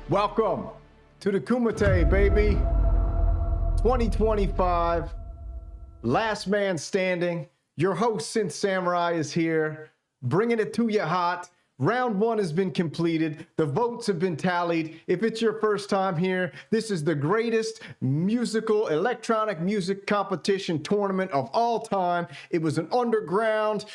Welcome to the KUMITE', baby. 2025, last man standing. Your host, Synth Samurai, is here, bringing it to you hot. Round one has been completed. The votes have been tallied. If it's your first time here, this is the greatest musical, electronic music competition tournament of all time. It was an underground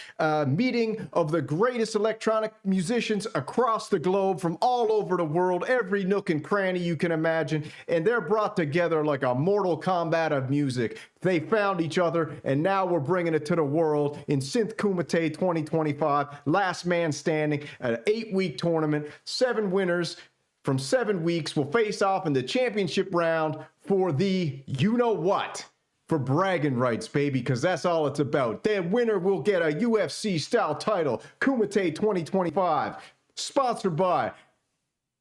meeting of the greatest electronic musicians across the globe from all over the world, every nook and cranny you can imagine. And they're brought together like a Mortal Kombat of music. They found each other, and now we're bringing it to the world in Synth Kumites' 2025, last man standing, an 8-week tournament. 7 winners from 7 weeks will face off in the championship round for the you-know-what, for bragging rights, baby, because that's all it's about. The winner will get a UFC-style title, Kumites' 2025, sponsored by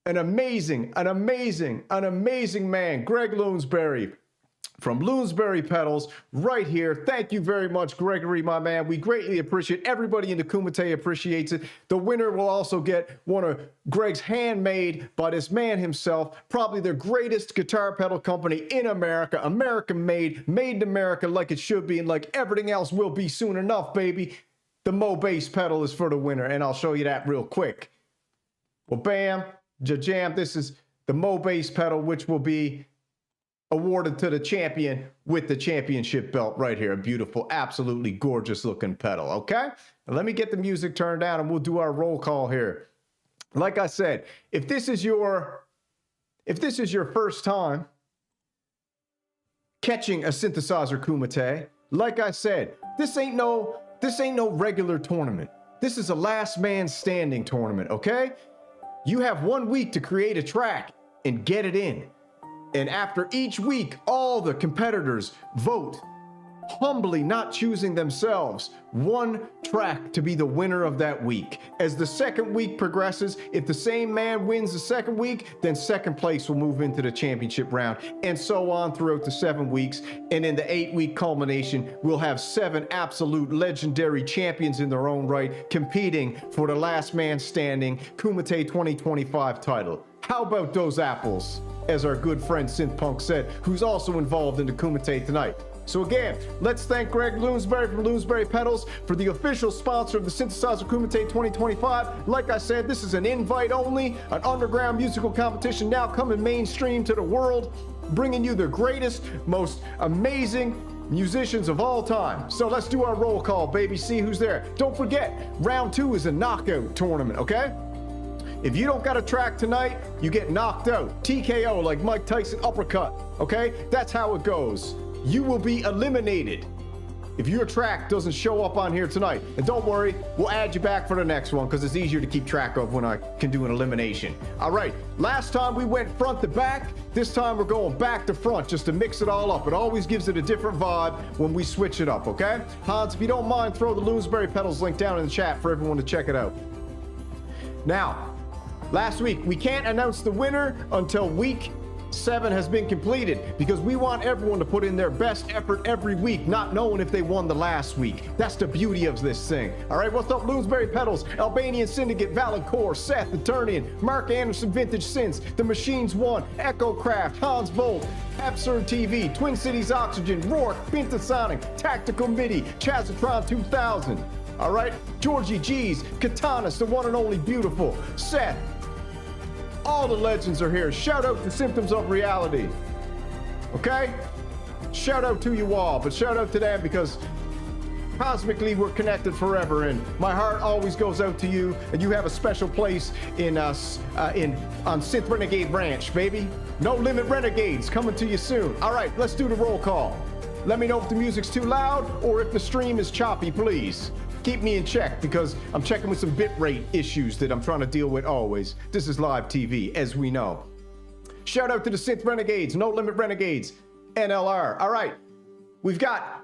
an amazing man, Greg Loonsberry, from Loonsberry Pedals right here. Thank you very much, Gregory, my man. We greatly appreciate it. Everybody in the Kumite appreciates it. The winner will also get one of Greg's handmade by this man himself, probably the greatest guitar pedal company in America, American made, made in America like it should be, and like everything else will be soon enough, baby. The Mo bass pedal is for the winner, and I'll show you that real quick. Well, bam, ja-jam, this is the Mo bass pedal, which will be awarded to the champion with the championship belt right here. A beautiful, absolutely gorgeous looking pedal, okay? And let me get the music turned down and we'll do our roll call here. Like I said, if this is your first time catching a synthesizer Kumite, like I said, this ain't no regular tournament. This is a last man standing tournament, okay? You have 1 week to create a track and get it in. And after each week, all the competitors vote, humbly not choosing themselves, one track to be the winner of that week. As the second week progresses, if the same man wins the second week, then second place will move into the championship round, and so on throughout the 7 weeks. And in the 8-week culmination, we'll have 7 absolute legendary champions in their own right, competing for the last man standing Kumite 2025 title. How about those apples? As our good friend Synth Punk said, who's also involved in the Kumite tonight. So again, let's thank Greg Loonsberry from Loonsberry Pedals for the official sponsor of the Synthesizer Kumite 2025. Like I said, this is an invite only, an underground musical competition now coming mainstream to the world, bringing you the greatest, most amazing musicians of all time. So let's do our roll call, baby. See who's there. Don't forget, round 2 is a knockout tournament, okay? If you don't got a track tonight, you get knocked out. TKO, like Mike Tyson uppercut, okay? That's how it goes. You will be eliminated if your track doesn't show up on here tonight. And don't worry, we'll add you back for the next one because it's easier to keep track of when I can do an elimination. All right, last time we went front to back. This time we're going back to front just to mix it all up. It always gives it a different vibe when we switch it up, okay? Hans, if you don't mind, throw the Loonsberry Pedals link down in the chat for everyone to check it out. Now, last week, we can't announce the winner until week 7 has been completed because we want everyone to put in their best effort every week, not knowing if they won the last week. That's the beauty of this thing. All right, what's up, Loonsberry Pedals, Albanian Syndicate, Valid Core, Seth, Eternian, Mark Anderson, Vintage Synths, The Machines 1, Echo Craft, Hans Volt, Absurd TV, Twin Cities Oxygen, Rourke, Pentasonic, Tactical MIDI, Chazatron 2000. All right, Georgie G's, Katanas, the one and only beautiful, Seth. All the legends are here. Shout out to Symptoms of Reality. Okay? Shout out to you all, but shout out to them because cosmically we're connected forever, and my heart always goes out to you, and you have a special place in us on Synth Renegade Ranch, baby. No Limit Renegades coming to you soon. All right, let's do the roll call. Let me know if the music's too loud or if the stream is choppy, please. Keep me in check because I'm checking with some bitrate issues that I'm trying to deal with always. This is live TV, as we know. Shout out to the Synth Renegades, No Limit Renegades, NLR. All right, we've got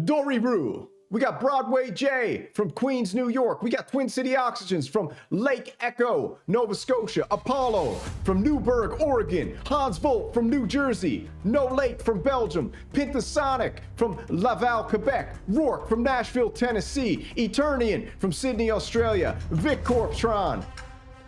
Dory Rue. We got Broadway J from Queens, New York. We got Twin City Oxygens from Lake Echo, Nova Scotia. Apollo from Newburgh, Oregon. Hans Volt from New Jersey. No Lake from Belgium. Pentasonic from Laval, Quebec. Rourke from Nashville, Tennessee. Eternian from Sydney, Australia. Vic Corptron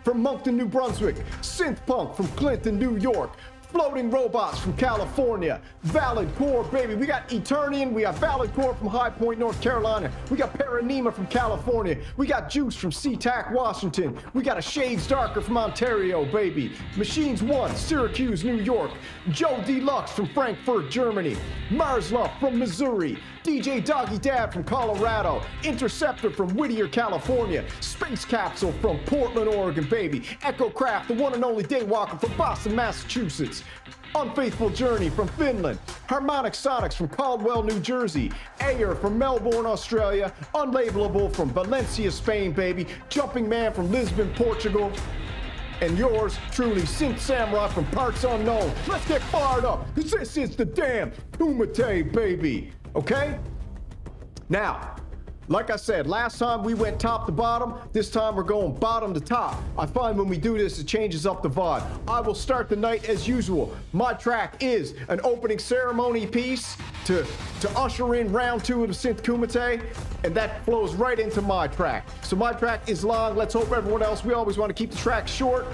from Moncton, New Brunswick, Synth Punk from Clinton, New York, Floating Robots from California, Valid Core, baby. We got Eternian, we got Valid Core from High Point, North Carolina. We got Paranema from California. We got Juice from SeaTac, Washington. We got a Shades Darker from Ontario, baby. Machines One, Syracuse, New York. Joe Deluxe from Frankfurt, Germany. Marsluff from Missouri. DJ Doggy Dad from Colorado. Interceptor from Whittier, California. Space Capsule from Portland, Oregon, baby. Echo Craft, the one and only Daywalker from Boston, Massachusetts. Unfaithful Journey from Finland. Harmonic Sonics from Caldwell, New Jersey. Ayer from Melbourne, Australia. Unlabelable from Valencia, Spain, baby. Jumping Man from Lisbon, Portugal. And yours truly, Synth Samurai from Parts Unknown. Let's get fired up, because this is the damn Kumite, baby. Okay? Now, like I said, last time we went top to bottom. This time we're going bottom to top. I find when we do this, it changes up the vibe. I will start the night as usual. My track is an opening ceremony piece to usher in round 2 of the Synth Kumite, and that flows right into my track. So my track is long. Let's hope everyone else, we always want to keep the track short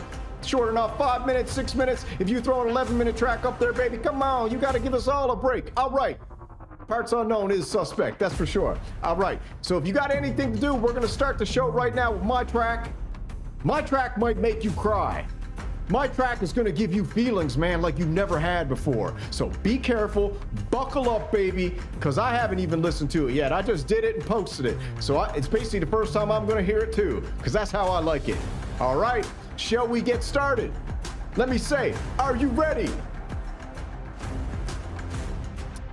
enough, 5 minutes, 6 minutes. If you throw an 11-minute track up there, baby, come on, you got to give us all a break. All right. Parts Unknown is suspect, that's for sure. All right, so if you got anything to do, we're gonna start the show right now with my track. My track might make you cry. My track is gonna give you feelings, man, like you've never had before. So be careful, buckle up, baby, because I haven't even listened to it yet. I just did it and posted it. So it's basically the first time I'm gonna hear it too, because that's how I like it. All right, shall we get started? Let me say, are you ready?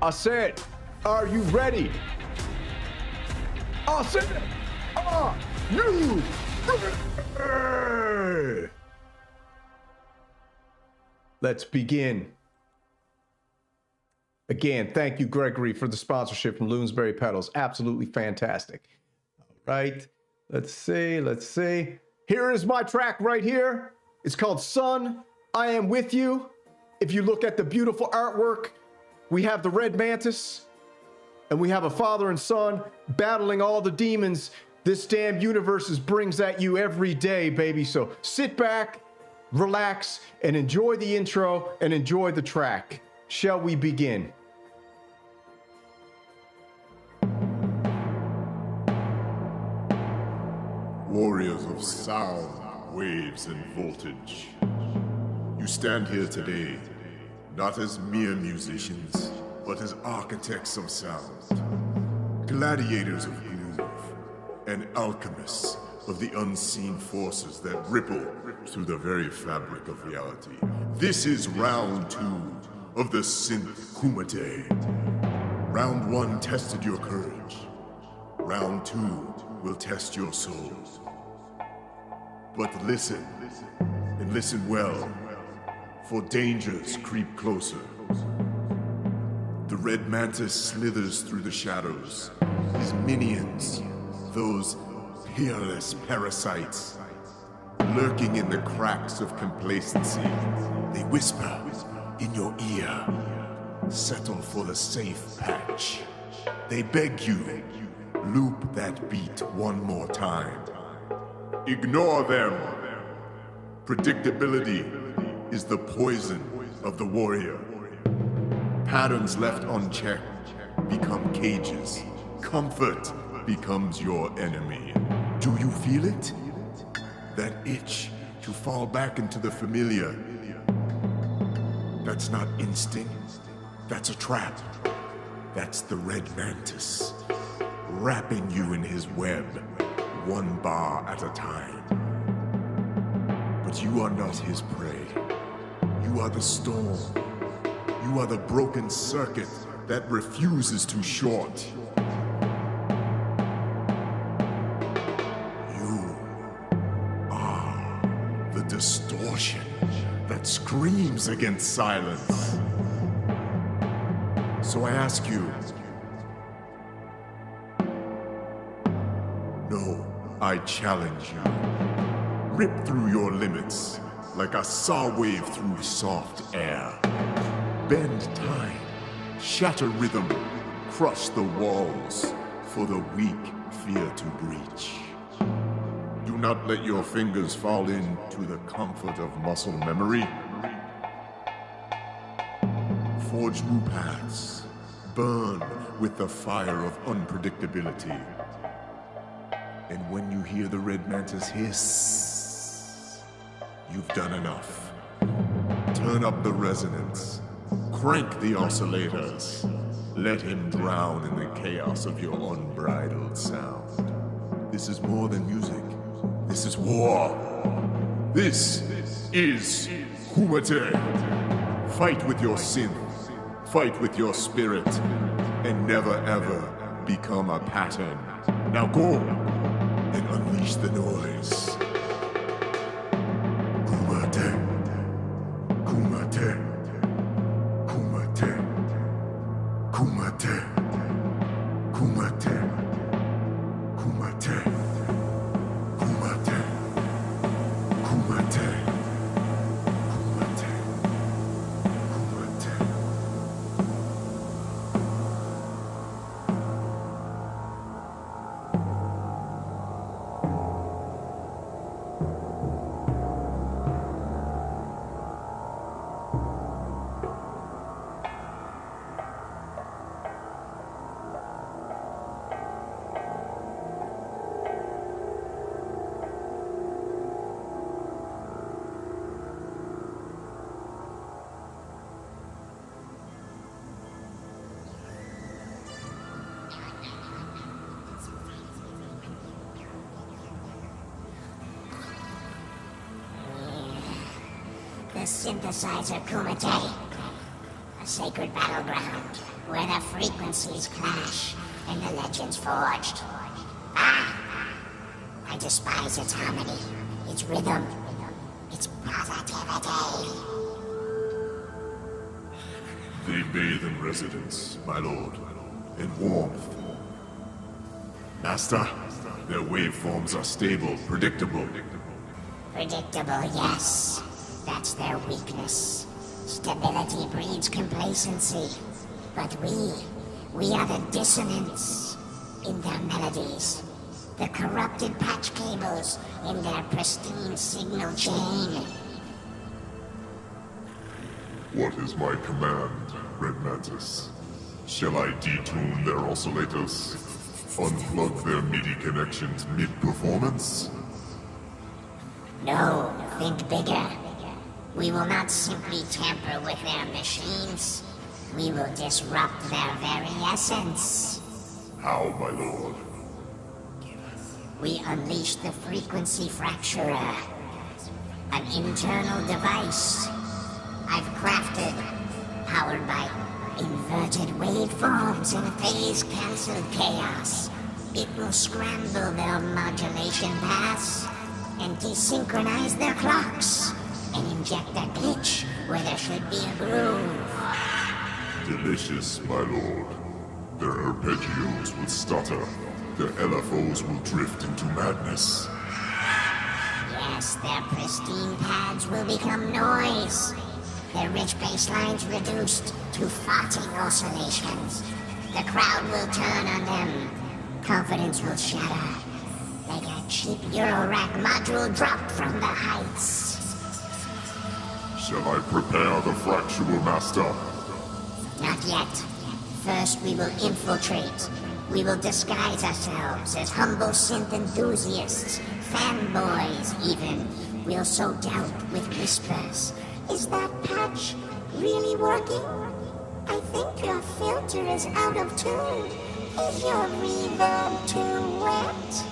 I said, are you ready? I said, are you ready? Let's begin. Again, thank you, Gregory, for the sponsorship from Loonsberry Pedals. Absolutely fantastic. All right, let's see. Here is my track right here. It's called Son, I Am With You. If you look at the beautiful artwork, we have the red mantis, and we have a father and son battling all the demons this damn universe brings at you every day, baby. So sit back, relax, and enjoy the intro and enjoy the track. Shall we begin? Warriors of sound, waves, and voltage, you stand here today not as mere musicians, but as architects of sound, gladiators of groove, and alchemists of the unseen forces that ripple through the very fabric of reality. This is round 2 of the Synth Kumite. Round 1 tested your courage. Round 2 will test your souls. But listen, and listen well, for dangers creep closer. The red mantis slithers through the shadows. His minions, those peerless parasites, lurking in the cracks of complacency. They whisper in your ear, settle for the safe patch. They beg you, loop that beat one more time. Ignore them. Predictability is the poison of the warrior. Patterns left unchecked become cages. Comfort becomes your enemy. Do you feel it? That itch to fall back into the familiar. That's not instinct. That's a trap. That's the red mantis, wrapping you in his web, one bar at a time. But you are not his prey. You are the storm. You are the broken circuit that refuses to short. You are the distortion that screams against silence. So I ask you, no, I challenge you. Rip through your limits like a saw wave through soft air. Bend time, shatter rhythm, crush the walls, for the weak fear to breach. Do not let your fingers fall into the comfort of muscle memory. Forge new paths. Burn with the fire of unpredictability. And when you hear the red mantis hiss, you've done enough. Turn up the resonance. Crank the oscillators. Let him drown in the chaos of your unbridled sound. This is more than music. This is war. This is Kumite. Fight with your synth. Fight with your spirit. And never ever become a pattern. Now go and unleash the noise. Kumite. Kumite. Kumite. Kumite. Kumite. Kumite. Kumite. Kumite. Kumite. Kumite. The synthesizer Kumite, a sacred battleground where the frequencies clash and the legends forged. I despise its harmony, its rhythm, its positivity. They bathe in residence, my lord, in warmth. Master, their waveforms are stable, predictable. Predictable, yes. That's their weakness. Stability breeds complacency. But we are the dissonance in their melodies. The corrupted patch cables in their pristine signal chain. What is my command, Red Mantis? Shall I detune their oscillators? Unplug their MIDI connections mid-performance? No, think bigger. We will not simply tamper with their machines. We will disrupt their very essence. How, my lord? We unleash the frequency fracturer. An internal device I've crafted, powered by inverted waveforms and phase-cancelled chaos. It will scramble their modulation paths and desynchronize their clocks and inject a glitch where there should be a groove. Delicious, my lord. Their arpeggios will stutter. Their LFOs will drift into madness. Yes, their pristine pads will become noise. Their rich bass lines reduced to farting oscillations. The crowd will turn on them. Confidence will shatter. Like a cheap Eurorack module dropped from the heights. Shall I prepare the fractual master? Not yet. First we will infiltrate. We will disguise ourselves as humble synth enthusiasts, fanboys even. We'll sow doubt with whispers. Is that patch really working? I think your filter is out of tune. Is your reverb too wet?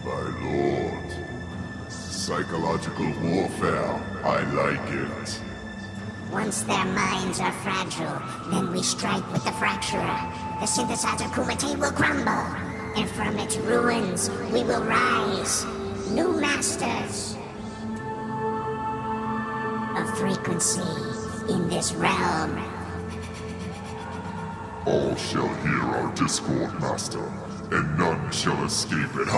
My lord. Psychological warfare. I like it. Once their minds are fragile, then we strike with the fracturer. The synthesizer Kumite will crumble, and from its ruins we will rise, new masters of frequency in this realm. All shall hear our discord, master, and none shall escape it.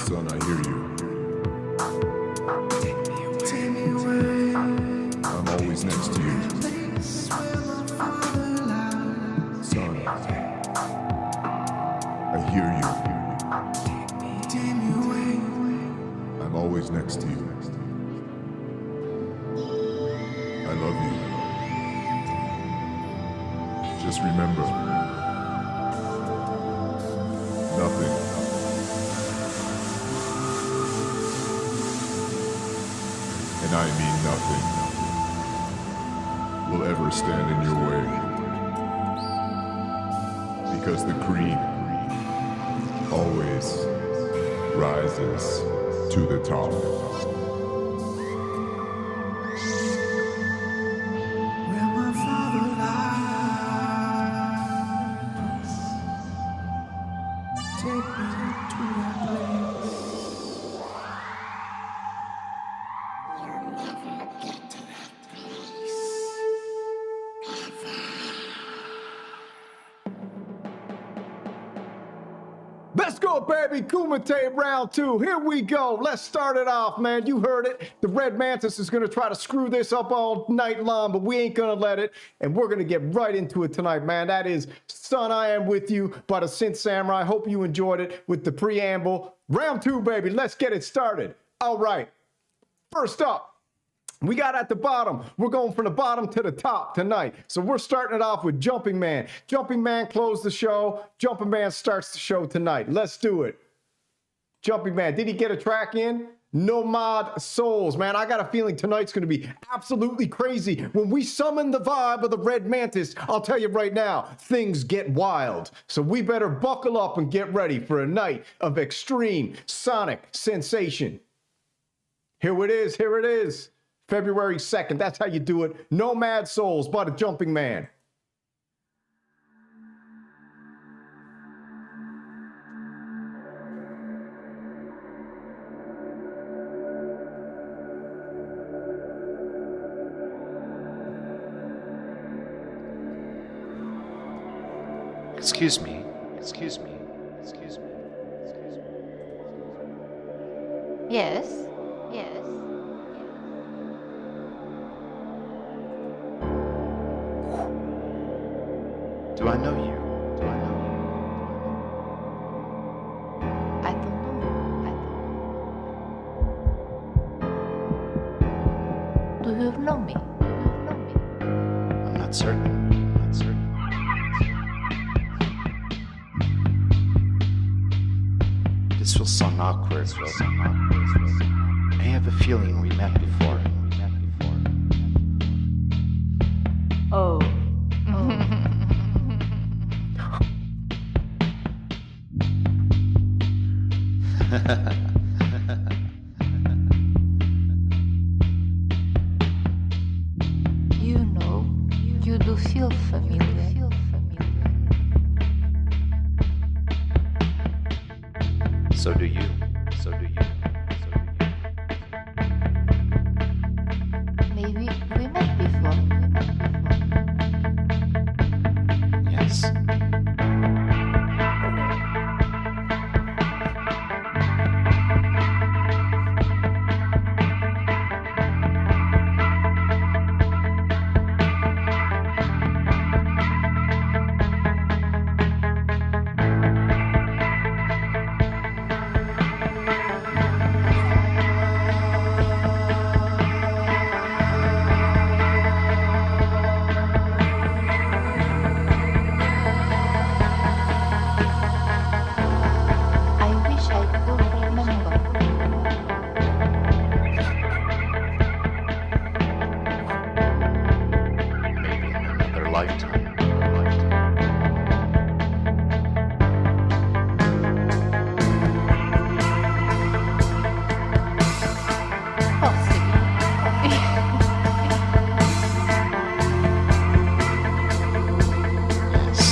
Son, I hear you. I'm always next to you. Son, I hear you. I'm always next to you. I love you. Just remember, nothing, and I mean nothing, will ever stand in your way. Because the cream always rises to the top. Let's go, baby. Kumite round 2. Here we go. Let's start it off, man. You heard it. The Red Mantis is going to try to screw this up all night long, but we ain't going to let it. And we're going to get right into it tonight, man. That is Son, I Am With You by the Synth Samurai. Hope you enjoyed it with the preamble. Round 2, baby. Let's get it started. All right. First up, we got at the bottom. We're going from the bottom to the top tonight. So we're starting it off with Jumping Man. Jumping Man closed the show. Jumping Man starts the show tonight. Let's do it. Jumping Man, did he get a track in? Nomad Souls, man. I got a feeling tonight's going to be absolutely crazy. When we summon the vibe of the Red Mantis, I'll tell you right now, things get wild. So we better buckle up and get ready for a night of extreme sonic sensation. Here it is. Here it is. February 2nd, that's how you do it. Nomad Souls by the Jumping Man. Excuse me. Excuse me. Excuse me. Excuse me. Yes, yes. Do I know you? Do I know you? I don't know. Do you know me? I'm not certain. I'm not certain. This will sound awkward. This will sound awkward. I have a feeling we met before. Oh. You know, you do feel familiar. So do you. So do you. Maybe we met before. Yes. I wish I could remember. Maybe in another lifetime. Yes.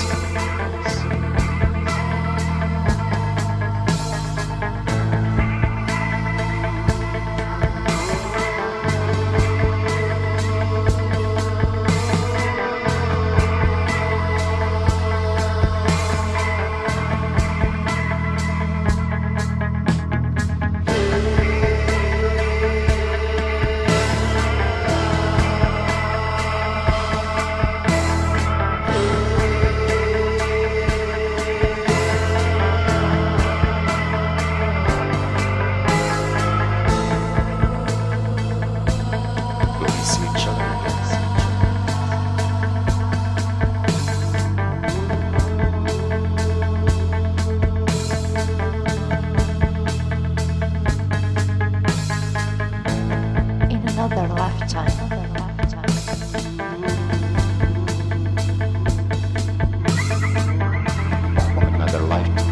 Will we see each other again? In another lifetime. Another lifetime.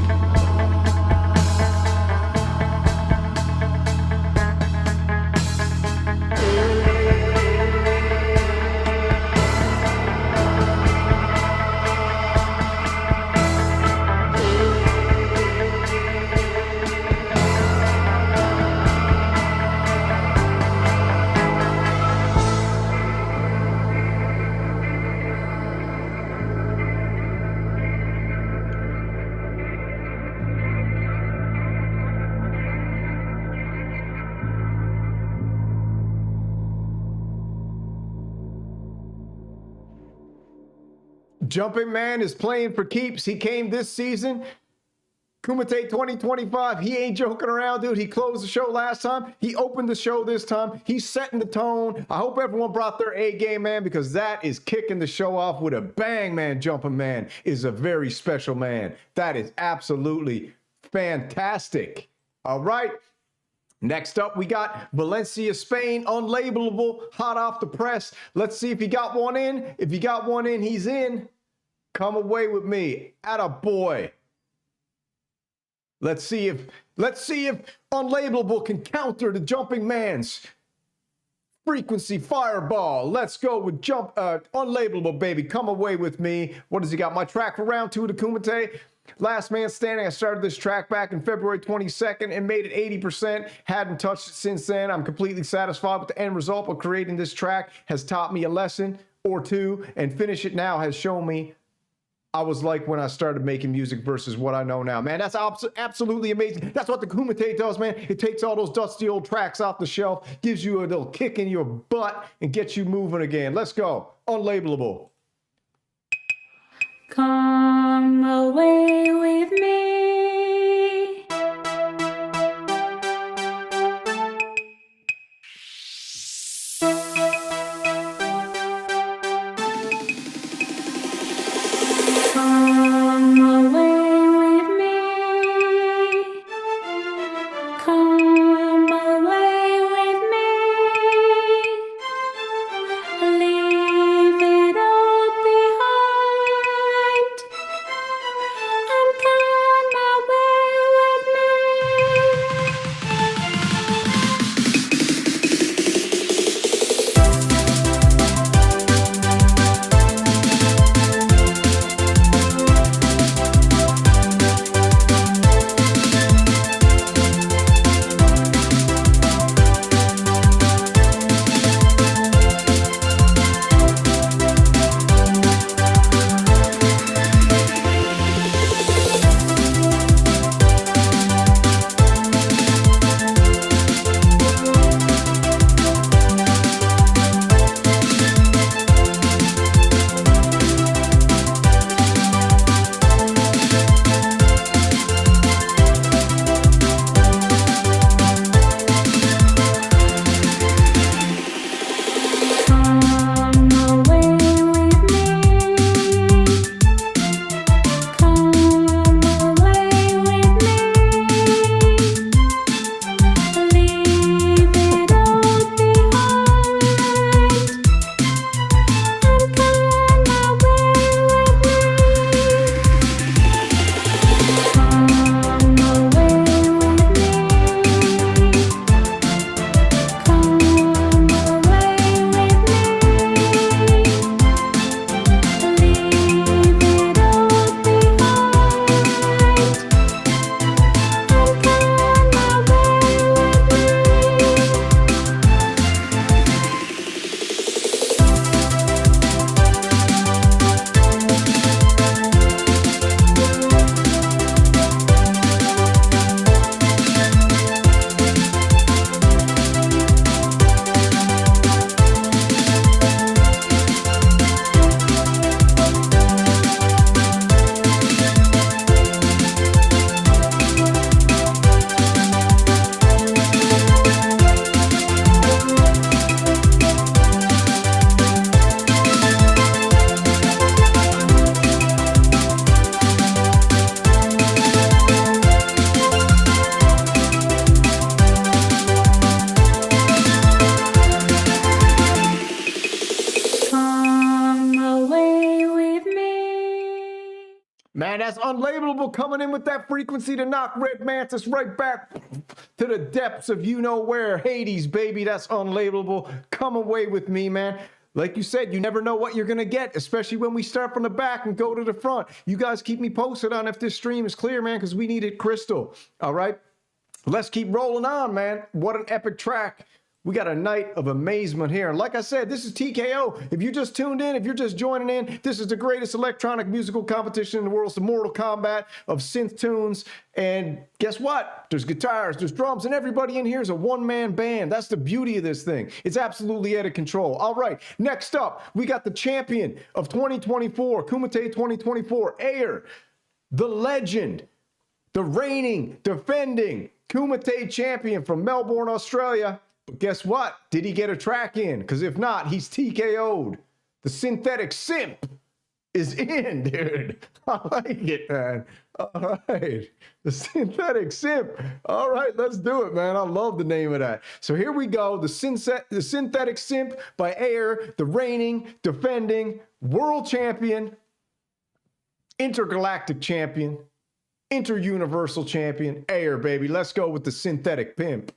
Jumping Man is playing for keeps. He came this season. KUMITE 2025, he ain't joking around, dude. He closed the show last time. He opened the show this time. He's setting the tone. I hope everyone brought their A game, man, because that is kicking the show off with a bang, man. Jumping Man is a very special man. That is absolutely fantastic. All right. Next up, we got Valencia, Spain, Unlabelable, hot off the press. Let's see if he got one in. If he got one in, he's in. Come away with me. Atta boy. Let's see if Unlabelable can counter the Jumping Man's frequency fireball. Let's go with Unlabelable, baby. Come away with me. What has he got? My track for round 2 of the Kumite. Last Man Standing. I started this track back in February 22nd and made it 80%. Hadn't touched it since then. I'm completely satisfied with the end result, but creating this track has taught me a lesson or two, and Finish It Now has shown me I was like when I started making music versus what I know now, man. That's absolutely amazing. That's what the Kumite does, man. It takes all those dusty old tracks off the shelf, gives you a little kick in your butt, and gets you moving again. Let's go. Unlabelable. Come away with me. Come away with me. Come away with me. Leave it all behind and come And that's Unlabelable coming in with that frequency to knock Red Mantis right back to the depths of you know where. Hades, baby. That's Unlabelable. Come away with me, man. Like you said, you never know what you're going to get, especially when we start from the back and go to the front. You guys keep me posted on if this stream is clear, man, because we need it crystal. All right? Let's keep rolling on, man. What an epic track. We got a night of amazement here. And like I said, this is TKO. If you just tuned in, if you're just joining in, this is the greatest electronic musical competition in the world. It's the Mortal Kombat of synth tunes. And guess what? There's guitars, there's drums, and everybody in here is a one-man band. That's the beauty of this thing. It's absolutely out of control. All right, next up, we got the champion of 2024, KUMITE 2024, Ayer, the legend, the reigning, defending KUMITE champion from Melbourne, Australia. But guess what? Did he get a track in? Because if not, he's TKO'd. The synthetic simp is in, dude. I like it, man. All right. The synthetic simp. All right, let's do it, man. I love the name of that. So here we go. The synthetic simp by Ayer, the reigning, defending, world champion, intergalactic champion, inter-universal champion, Ayer, baby. Let's go with the synthetic pimp.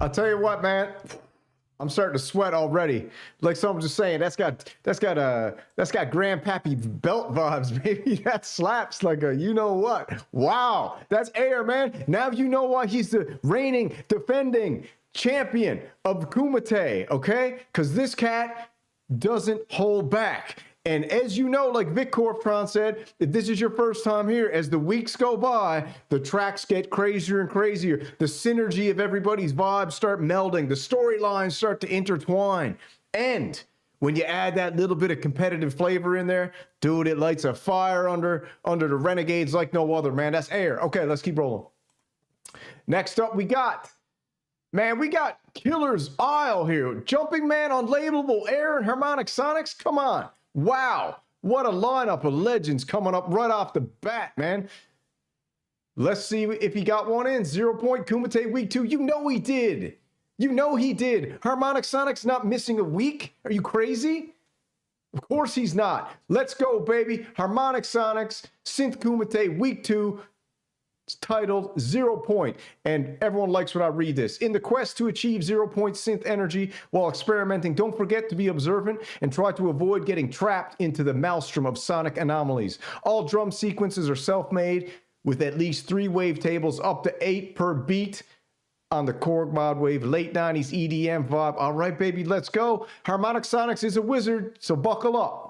I'll tell you what, man. I'm starting to sweat already. Like someone just saying, that's got grandpappy belt vibes, baby. That slaps like a you know what. Wow, that's air, man. Now you know why he's the reigning, defending champion of Kumite, okay? Because this cat doesn't hold back. And as you know, like Vic Corptron said, if this is your first time here, as the weeks go by, the tracks get crazier and crazier. The synergy of everybody's vibes start melding. The storylines start to intertwine. And when you add that little bit of competitive flavor in there, dude, it lights a fire under the Renegades like no other, man. That's air. Okay, let's keep rolling. Next up, we got Killer's Isle here. Jumping Man, Unlabelable Air, and Harmonic Sonics. Come on. Wow, what a lineup of legends coming up right off the bat, man. Let's see if he got one in. 0 Point Kumite week 2. You know he did. You know he did. Harmonic Sonic's not missing a week. Are you crazy? Of course he's not. Let's go, baby. Harmonic Sonics, Synth Kumite week 2. It's titled 0 Point, and everyone likes when I read this. In the quest to achieve 0 Point synth energy while experimenting, don't forget to be observant and try to avoid getting trapped into the maelstrom of sonic anomalies. All drum sequences are self-made with at least 3 wave tables up to 8 per beat on the Korg mod wave, late 90s EDM vibe. All right, baby, let's go. Harmonic Sonics is a wizard, so buckle up.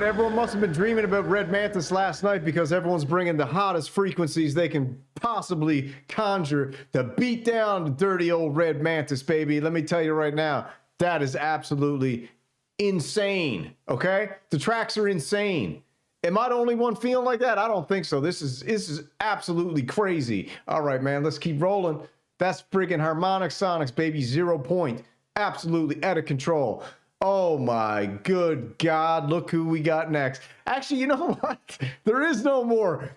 right, everyone must have been dreaming about Red Mantis last night because everyone's bringing the hottest frequencies they can possibly conjure to beat down the dirty old Red Mantis, baby. Let me tell you right now, that is absolutely insane, okay? The tracks are insane. Am I the only one feeling like that? I don't think so. This is absolutely crazy. All right, man, let's keep rolling. That's freaking harmonic sonics, baby. 0 point. Absolutely out of control. Oh my good God, look who we got next. Actually, you know what? There is no more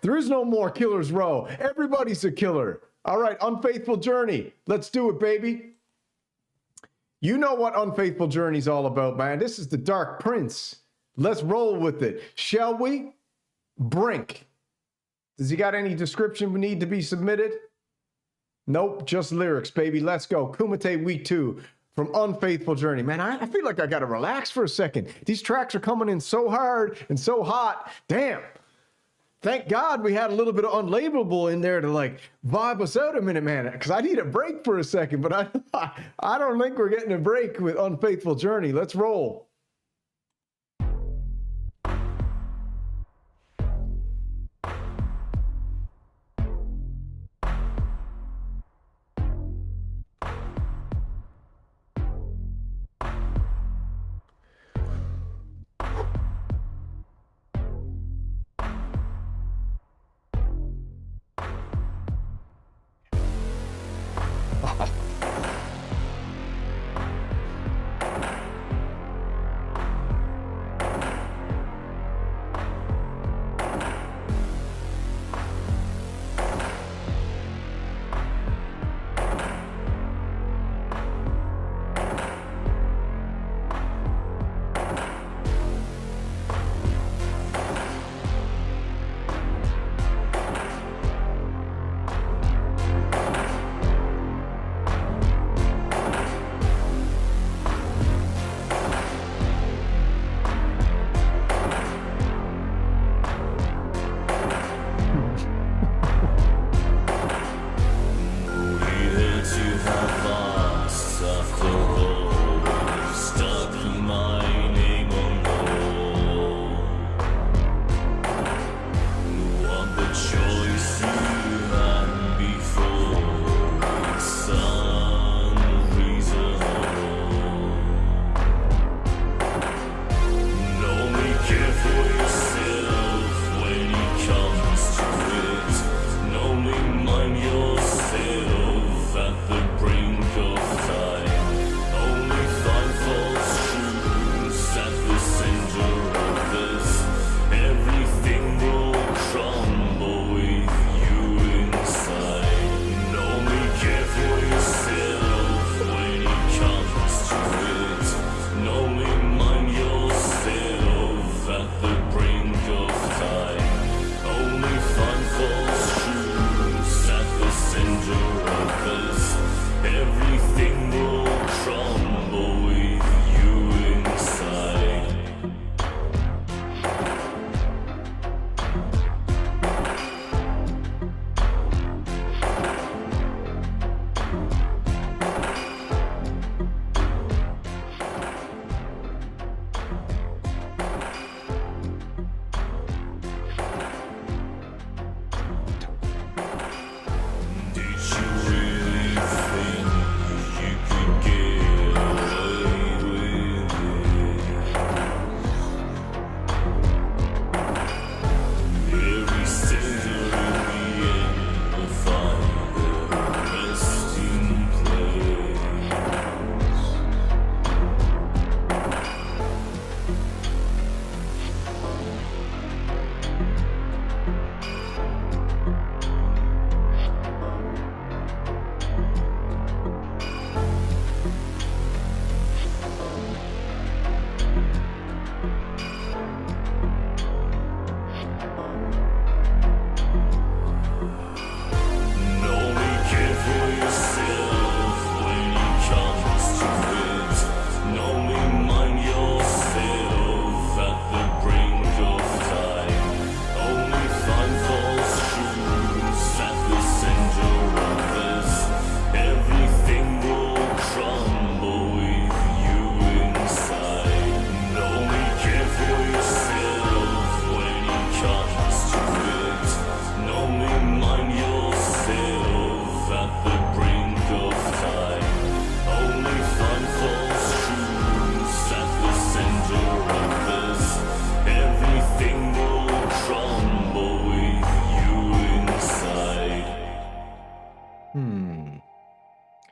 Killer's Row. Everybody's a killer. All right, Unfaithful Journey. Let's do it, baby. You know what Unfaithful Journey's all about, man. This is the Dark Prince. Let's roll with it. Shall we? Brink. Does he got any description we need to be submitted? Nope, just lyrics, baby. Let's go. Kumite Week 2. From Unfaithful Journey. Man, I feel like I gotta relax for a second. These tracks are coming in so hard and so hot. Damn. Thank God we had a little bit of Unlabelable in there to like vibe us out a minute, man. Because I need a break for a second, but I don't think we're getting a break with Unfaithful Journey. Let's roll.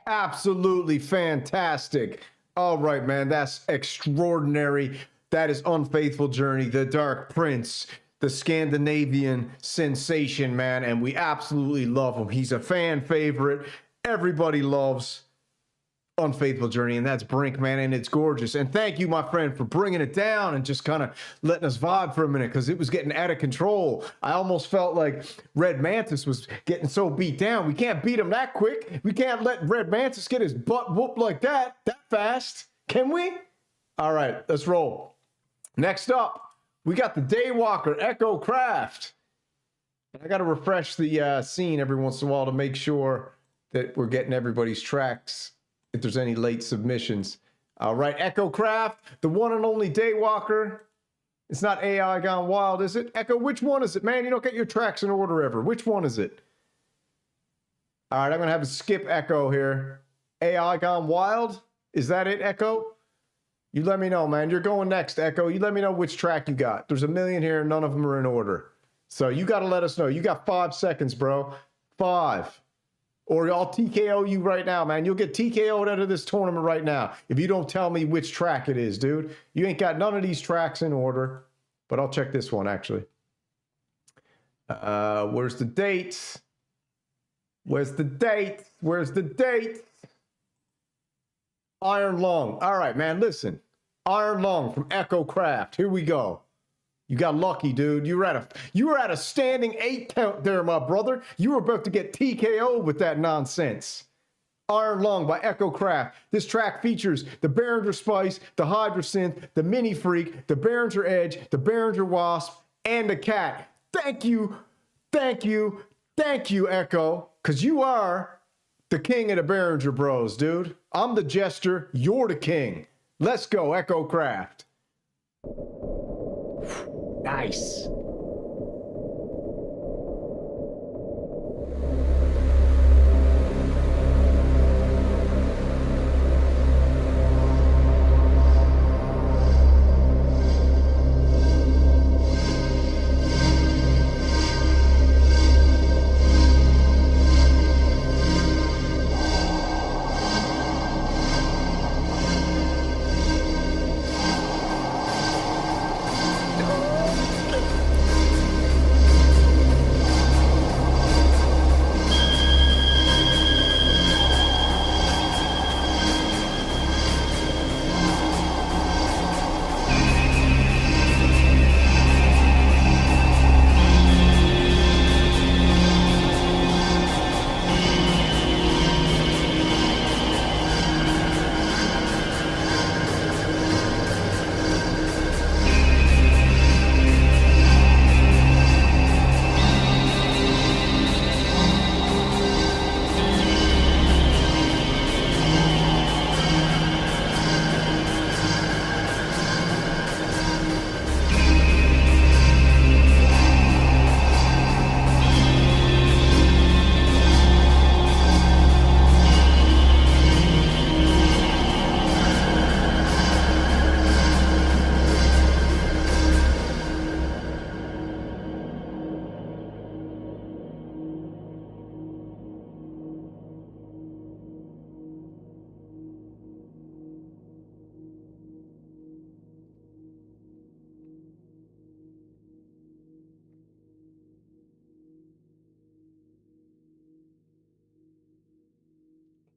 Absolutely fantastic. All right, man, that's extraordinary. That is Unfaithful Journey, The Dark Prince, the Scandinavian sensation, man, and we absolutely love him. He's a fan favorite. Everybody loves Unfaithful Journey, and that's Brink, man, and it's gorgeous. And thank you, my friend, for bringing it down and just kind of letting us vibe for a minute, because it was getting out of control. I almost felt like Red Mantis was getting so beat down. We can't beat him that quick. We can't let Red Mantis get his butt whooped like that fast. Can we? All right, let's roll. Next up, we got the Daywalker, Echo Craft. I got to refresh the scene every once in a while to make sure that we're getting everybody's tracks if there's any late submissions. All right, Echo Craft, the one and only Daywalker. It's not AI Gone Wild, is it? Echo, which one is it, man? You don't get your tracks in order ever. Which one is it? All right, I'm going to have to skip Echo here. AI Gone Wild? Is that it, Echo? You let me know, man. You're going next, Echo. You let me know which track you got. There's a million here, none of them are in order. So you got to let us know. You got 5 seconds, bro. 5. Or I'll TKO you right now, man. You'll get TKO'd out of this tournament right now if you don't tell me which track it is, dude. You ain't got none of these tracks in order. But I'll check this one, actually. Where's the dates? Where's the date? Where's the date? Iron Lung. All right, man, listen. Iron Lung from Echo Craft. Here we go. You got lucky, dude. You were at a standing 8 count there, my brother. You were about to get TKO'd with that nonsense. Iron Lung by Echo Craft. This track features the Behringer Spice, the Hydra Synth, the Mini Freak, the Behringer Edge, the Behringer Wasp, and the Cat. Thank you, thank you, thank you, Echo, because you are the king of the Behringer Bros, dude. I'm the jester, you're the king. Let's go, Echo Craft. Nice.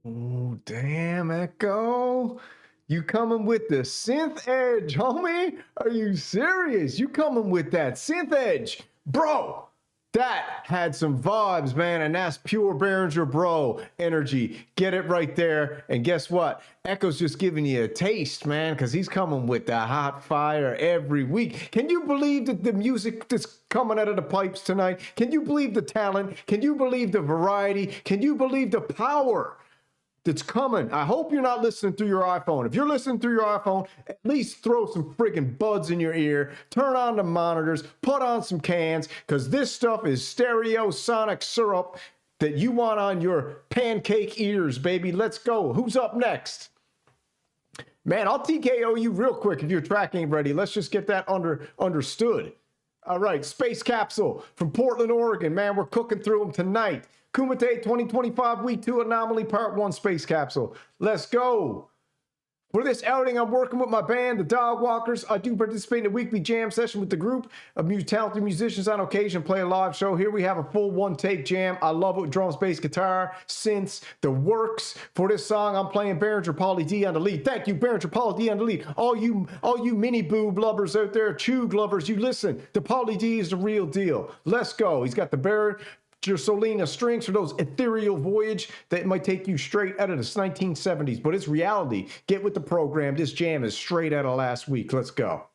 Oh, damn, Echo. You coming with the Synth Edge, homie? Are you serious? You coming with that Synth Edge? Bro, that had some vibes, man, and that's pure Behringer Bro energy. Get it right there. And guess what? Echo's just giving you a taste, man, because he's coming with the hot fire every week. Can you believe that the music that's coming out of the pipes tonight? Can you believe the talent? Can you believe the variety? Can you believe the power that's coming? I hope you're not listening through your iPhone. If you're listening through your iPhone, at least throw some friggin' buds in your ear, turn on the monitors, put on some cans, because this stuff is stereo sonic syrup that you want on your pancake ears, baby. Let's go. Who's up next? Man, I'll TKO you real quick if your track ain't ready. Let's just get that understood. All right, Space Capsule from Portland, Oregon. Man, we're cooking through them tonight. KUMITE 2025 Week 2 Anomaly Part 1 Space Capsule. Let's go. For this outing, I'm working with my band, the Dog Walkers. I do participate in a weekly jam session with the group of talented musicians on occasion, play a live show. Here we have a full one-take jam. I love it with drums, bass, guitar, synths, the works. For this song, I'm playing Behringer Pauly D on the lead. Thank you, Behringer Pauly D on the lead. All you mini boob lovers out there, Chug lovers, you listen. The Pauly D is the real deal. Let's go. He's got the Behringer Solina strings for those ethereal voyage that might take you straight out of the 1970s, but it's reality. Get with the program. This jam is straight out of last week. Let's go.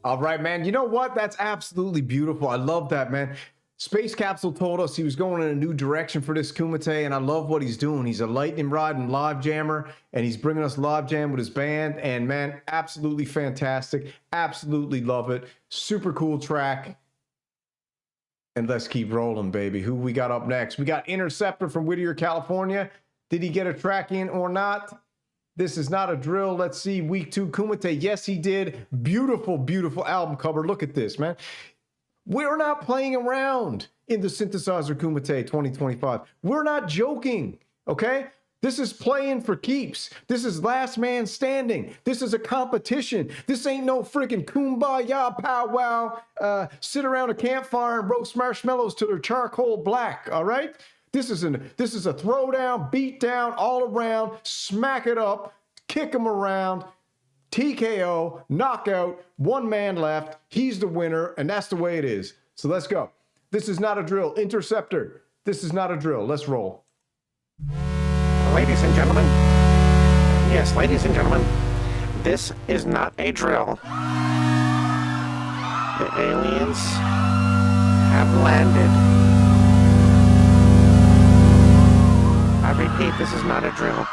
All right, man. You know what? That's absolutely beautiful. I love that, man. Space Capsule told us he was going in a new direction for this Kumite, and I love what he's doing. He's a lightning rod and live jammer, and he's bringing us live jam with his band. And man, absolutely fantastic. Absolutely love it. Super cool track. And let's keep rolling, baby. Who we got up next? We got Interceptor from Whittier, California. Did he get a track in or not? This is not a drill. Let's see. Week 2 Kumite. Yes, he did. Beautiful, beautiful album cover. Look at this, man. We're not playing around in the Synthesizer Kumite 2025. We're not joking, okay? This is playing for keeps. This is last man standing. This is a competition. This ain't no freaking kumbaya powwow. Sit around a campfire and roast marshmallows till they're charcoal black, all right? This is a throwdown, beat down, all around, smack it up, kick them around, TKO, knockout, one man left. He's the winner, and that's the way it is. So let's go. This is not a drill. Interceptor. This is not a drill. Let's roll. Ladies and gentlemen, yes, ladies and gentlemen, this is not a drill. The aliens have landed. I repeat, this is not a drill.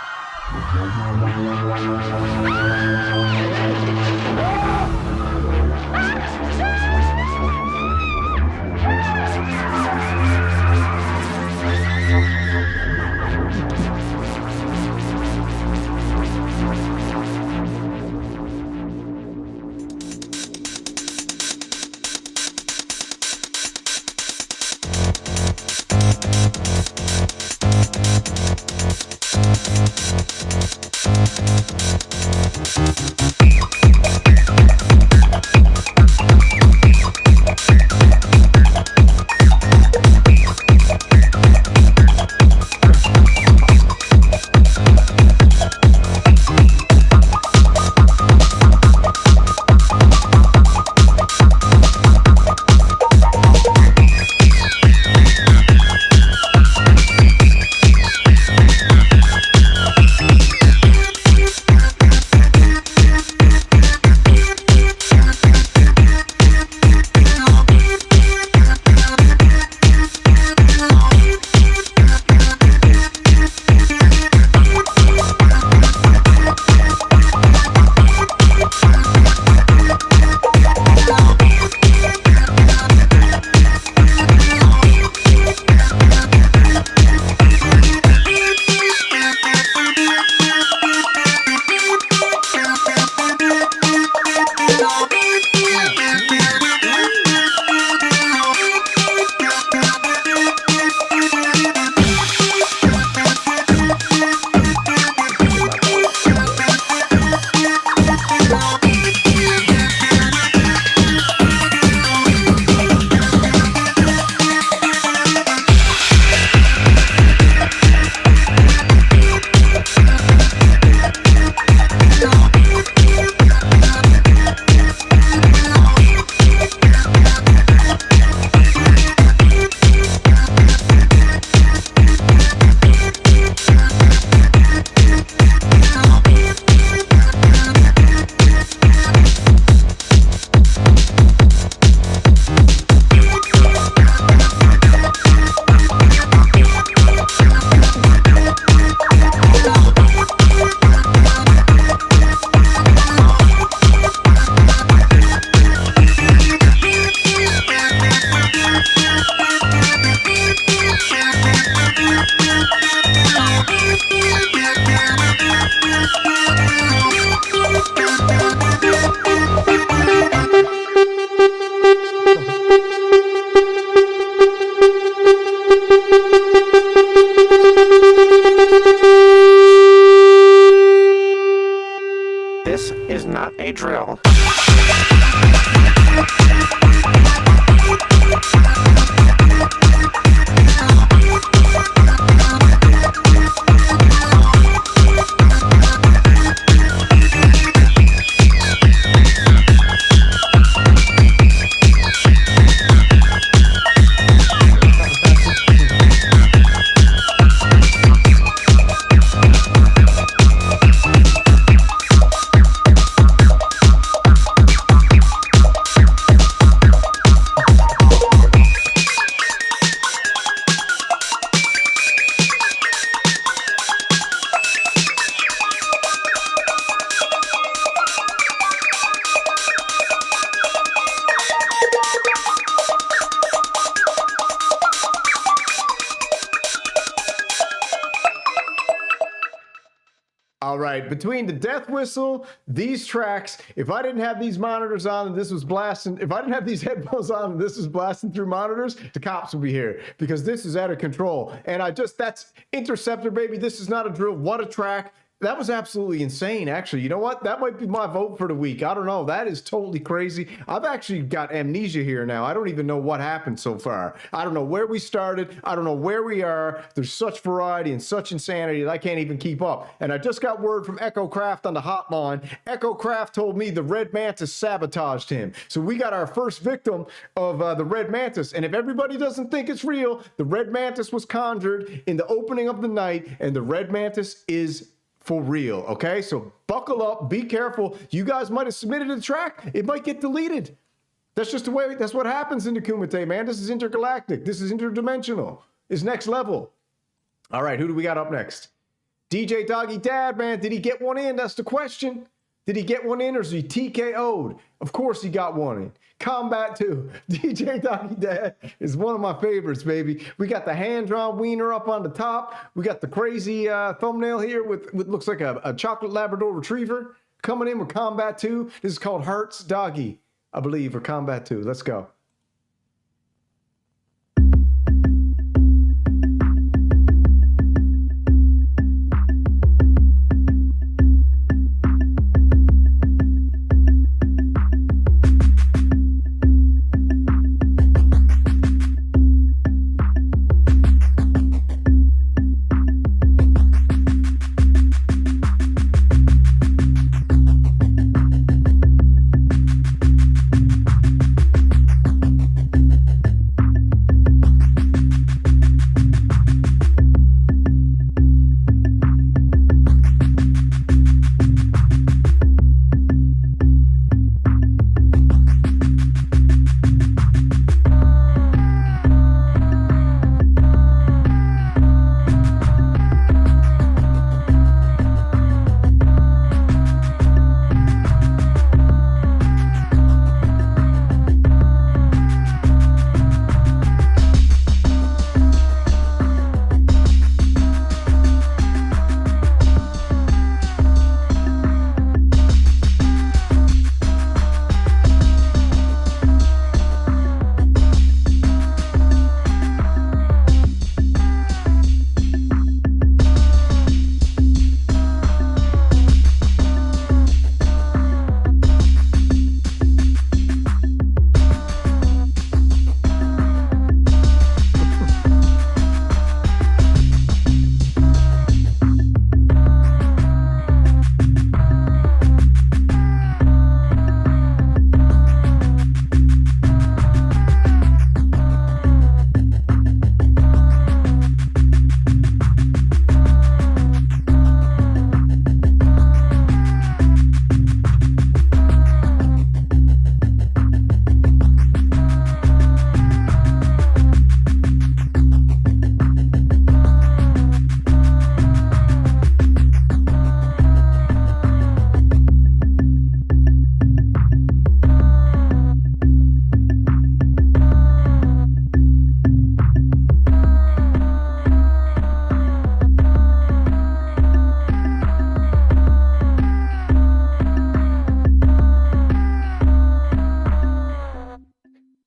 All right, between the death whistle, these tracks, if I didn't have these monitors on and this was blasting, if I didn't have these headphones on and this was blasting through monitors, the cops would be here because this is out of control. And that's Interceptor, baby. This is not a drill. What a track. That was absolutely insane, actually. You know what? That might be my vote for the week. I don't know. That is totally crazy. I've actually got amnesia here now. I don't even know what happened so far. I don't know where we started. I don't know where we are. There's such variety and such insanity that I can't even keep up. And I just got word from Echo Craft on the hotline. Echo Craft told me the Red Mantis sabotaged him. So we got our first victim of the Red Mantis. And if everybody doesn't think it's real, the Red Mantis was conjured in the opening of the night, and the Red Mantis is for real, okay? So buckle up, be careful. You guys might have submitted a track. It might get deleted. That's just the way, that's what happens in the Kumite, man. This is intergalactic. This is interdimensional. It's next level. All right, who do we got up next? DJ Doggy Dad, man. Did he get one in? That's the question. Did he get one in or is he TKO'd? Of course he got one in. Combat 2. DJ Doggy Dad is one of my favorites, baby. We got the hand-drawn wiener up on the top. We got the crazy thumbnail here with looks like a chocolate Labrador retriever coming in with Combat 2. This is called Hearts Doggy, I believe, or Combat 2. Let's go.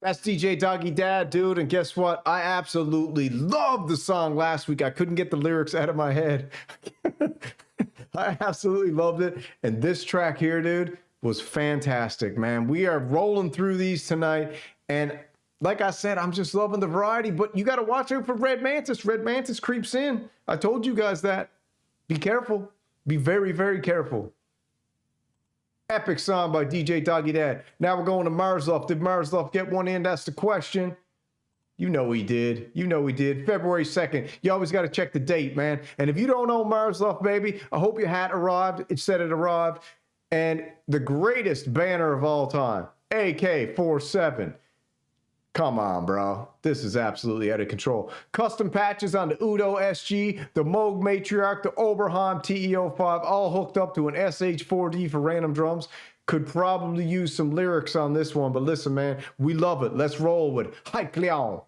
That's DJ Doggy Dad, dude. And guess what? I absolutely loved the song last week. I couldn't get the lyrics out of my head. I absolutely loved it. And this track here, dude, was fantastic, man. We are rolling through these tonight. And like I said, I'm just loving the variety. But you got to watch out for Red Mantis. Red Mantis creeps in. I told you guys that. Be careful. Be very, very careful. Epic song by DJ Doggy Dad. Now we're going to Marzluff. Did Marzluff get one in? That's the question. You know he did. You know he did. February 2nd. You always got to check the date, man. And if you don't know Marzluff, baby, I hope your hat arrived. It said it arrived. And the greatest banner of all time, AK-47. Come on, bro. This is absolutely out of control. Custom patches on the Udo SG, the Moog Matriarch, the Oberheim TE-05, all hooked up to an SH4D for random drums. Could probably use some lyrics on this one, but listen, man, we love it. Let's roll with Hike Leon.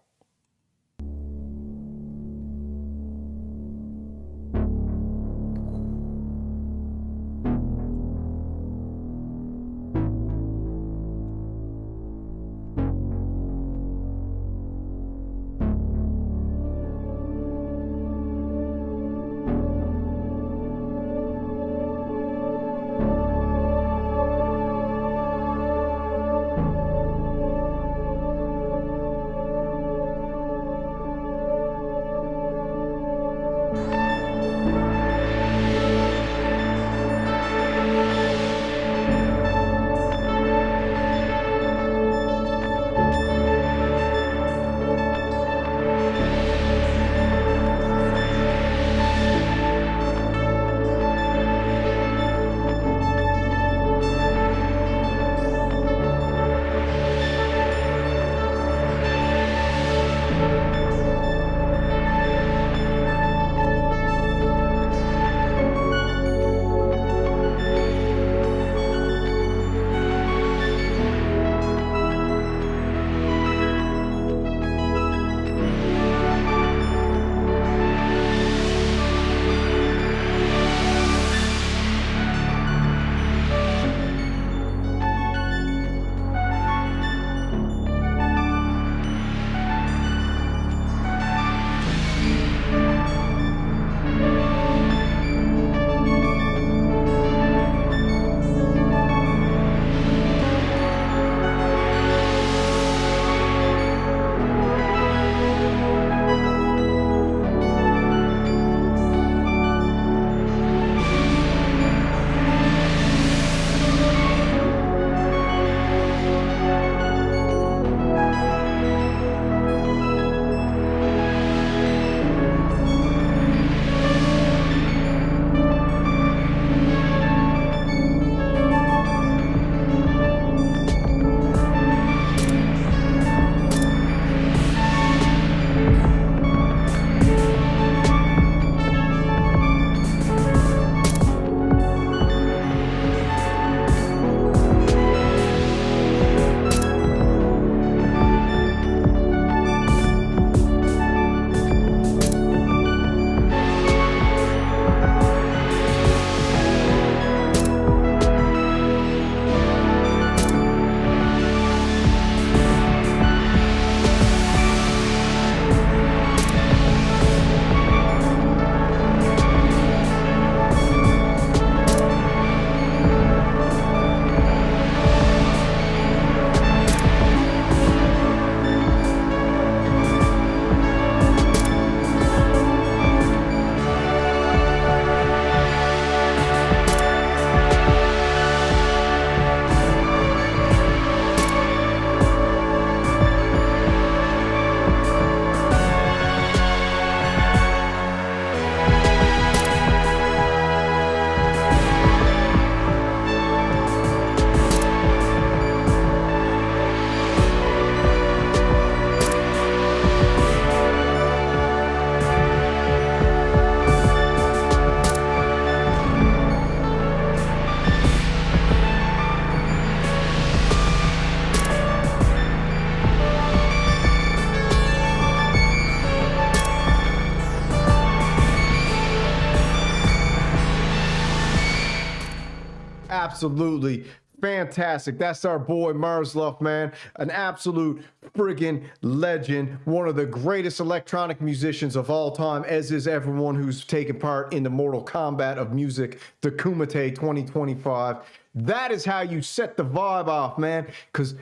absolutely fantastic. That's our boy Marzluff, man. An absolute friggin' legend. One of the greatest electronic musicians of all time, as is everyone who's taken part in the Mortal Kombat of music, the KUMITE 2025. That is how you set the vibe off, man, because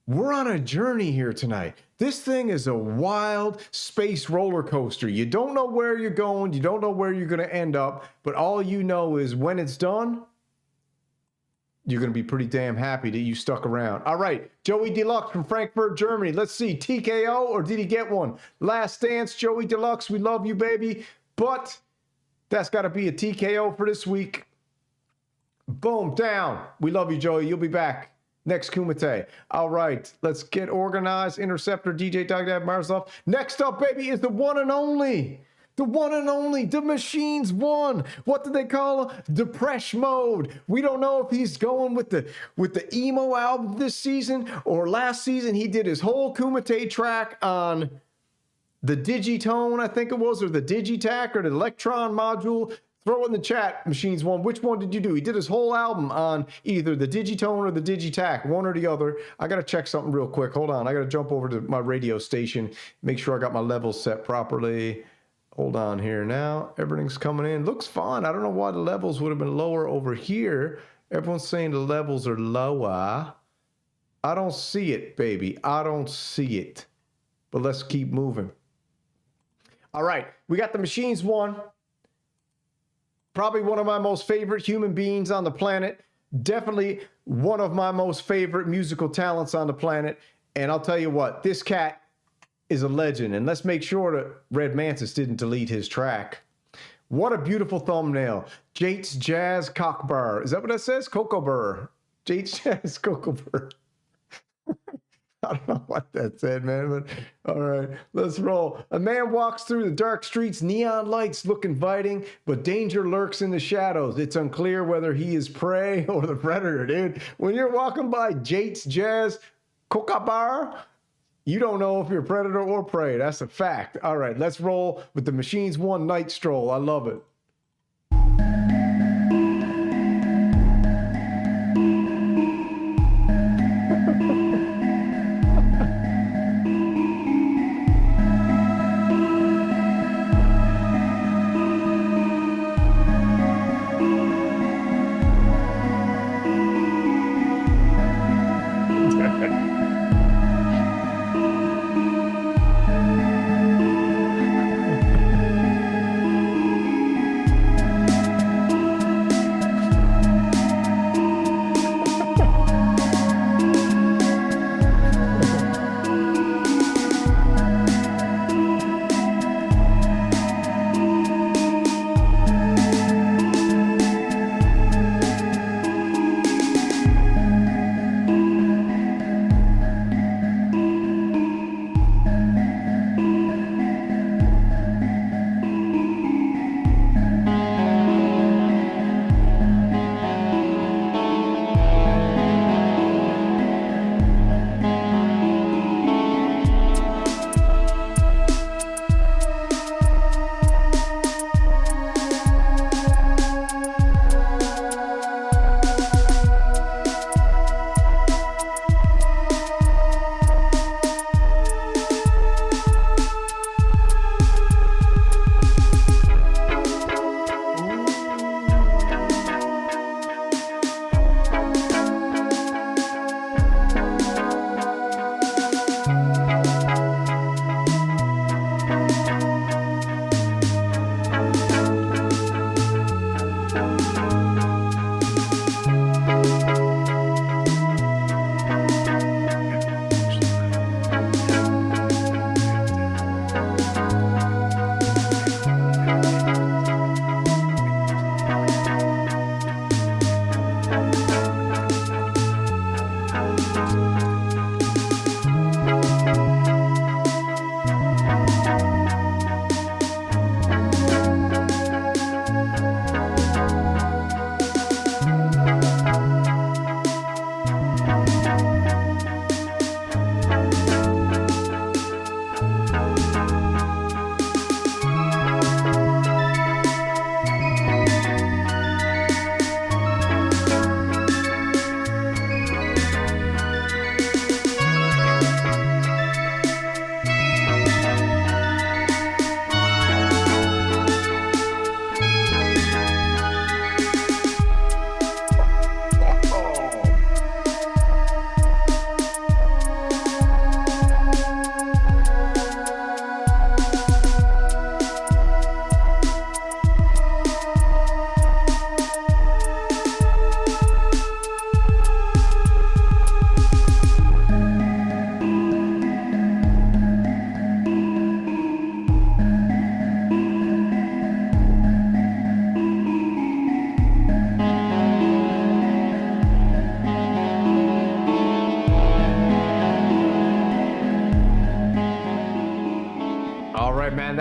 we're on a journey here tonight. This thing is a wild space roller coaster. You don't know where you're going. You don't know where you're going to end up. But all you know is when it's done, you're going to be pretty damn happy that you stuck around. All right, Joey Deluxe from Frankfurt, Germany. Let's see, TKO or did he get one? Last Dance, Joey Deluxe, we love you, baby. But that's got to be a TKO for this week. Boom, down. We love you, Joey. You'll be back next Kumite. All right, let's get organized. Interceptor, DJ Dogdad Marzluff. Next up, baby, is the one and only. The one and only, the Machines One. What do they call him? Depresh Mode. We don't know if he's going with the emo album this season or last season. He did his whole Kumite track on the Digitone, I think it was, or the Digitac, or the Electron module. Throw it in the chat, Machines One. Which one did you do? He did his whole album on either the Digitone or the Digitac, one or the other. I got to check something real quick. Hold on. I got to jump over to my radio station, make sure I got my levels set properly. Hold on here now. Everything's coming in. Looks fine. I don't know why the levels would have been lower over here. Everyone's saying the levels are lower. I don't see it, baby. I don't see it. But let's keep moving. All right. We got the Machines One. Probably one of my most favorite human beings on the planet. Definitely one of my most favorite musical talents on the planet. And I'll tell you what, this cat is a legend. And let's make sure that Red Mantis didn't delete his track. What a beautiful thumbnail. Jates Jazz Cockbar. Is that what that says? Cocoa Burr. Jates Jazz Cocoa Burr. I don't know what that said, man, but all right, let's roll. A man walks through the dark streets, neon lights look inviting, but danger lurks in the shadows. It's unclear whether he is prey or the predator, dude. When you're walking by Jates Jazz Cockbar, you don't know if you're predator or prey. That's a fact. All right, let's roll with the Machines One Night Stroll. I love it.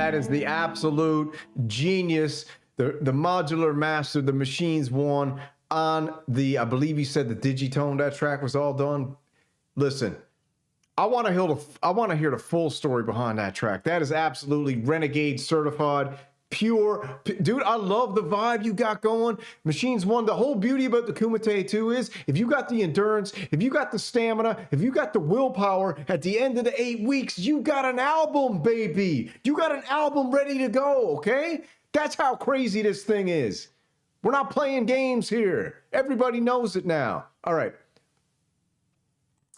That is the absolute genius. The modular master, the Machines one on the, I believe you said the Digitone, that track was all done. Listen, I want to hear the full story behind that track. That is absolutely Renegade certified. Pure, dude, I love the vibe you got going. Machines one, the whole beauty about the Kumite 2 is if you got the endurance, if you got the stamina, if you got the willpower, at the end of the 8 weeks, you got an album, baby. You got an album ready to go, okay? That's how crazy this thing is. We're not playing games here. Everybody knows it now. All right.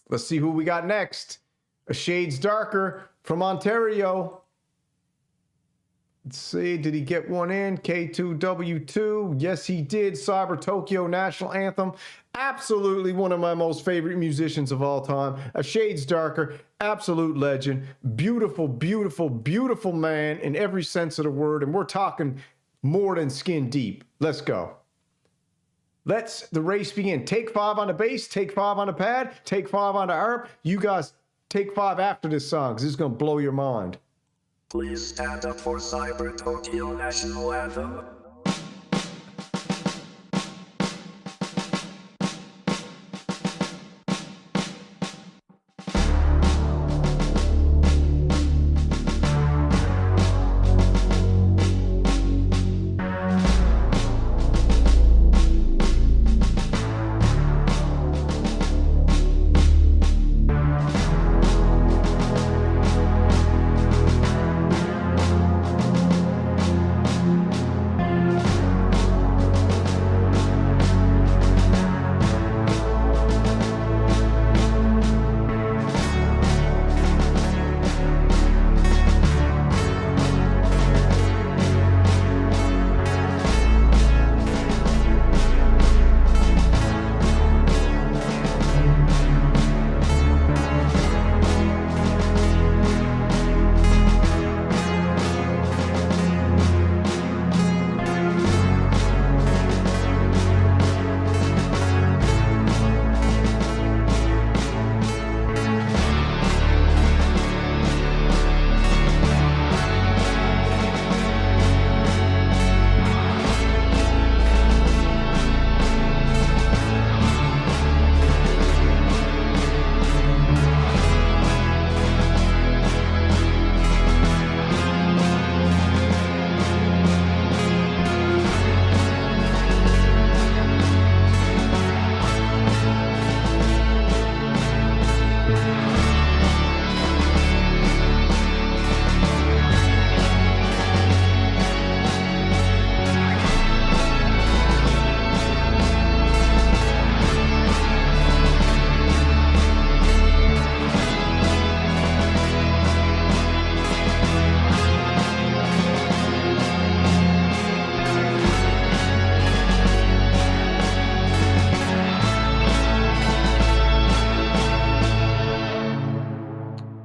Let's see who we got next. A Shades Darker from Ontario. Let's see, did he get one in? K2W2. Yes, he did. Cyber Tokyo National Anthem. Absolutely one of my most favorite musicians of all time. A Shades Darker, absolute legend. Beautiful, beautiful, beautiful man in every sense of the word. And we're talking more than skin deep. Let's go. Let's the race begin. Take 5 on the bass, take 5 on the pad, take 5 on the harp. You guys take 5 after this song, because it's going to blow your mind. Please stand up for Cyber Tokyo National Anthem.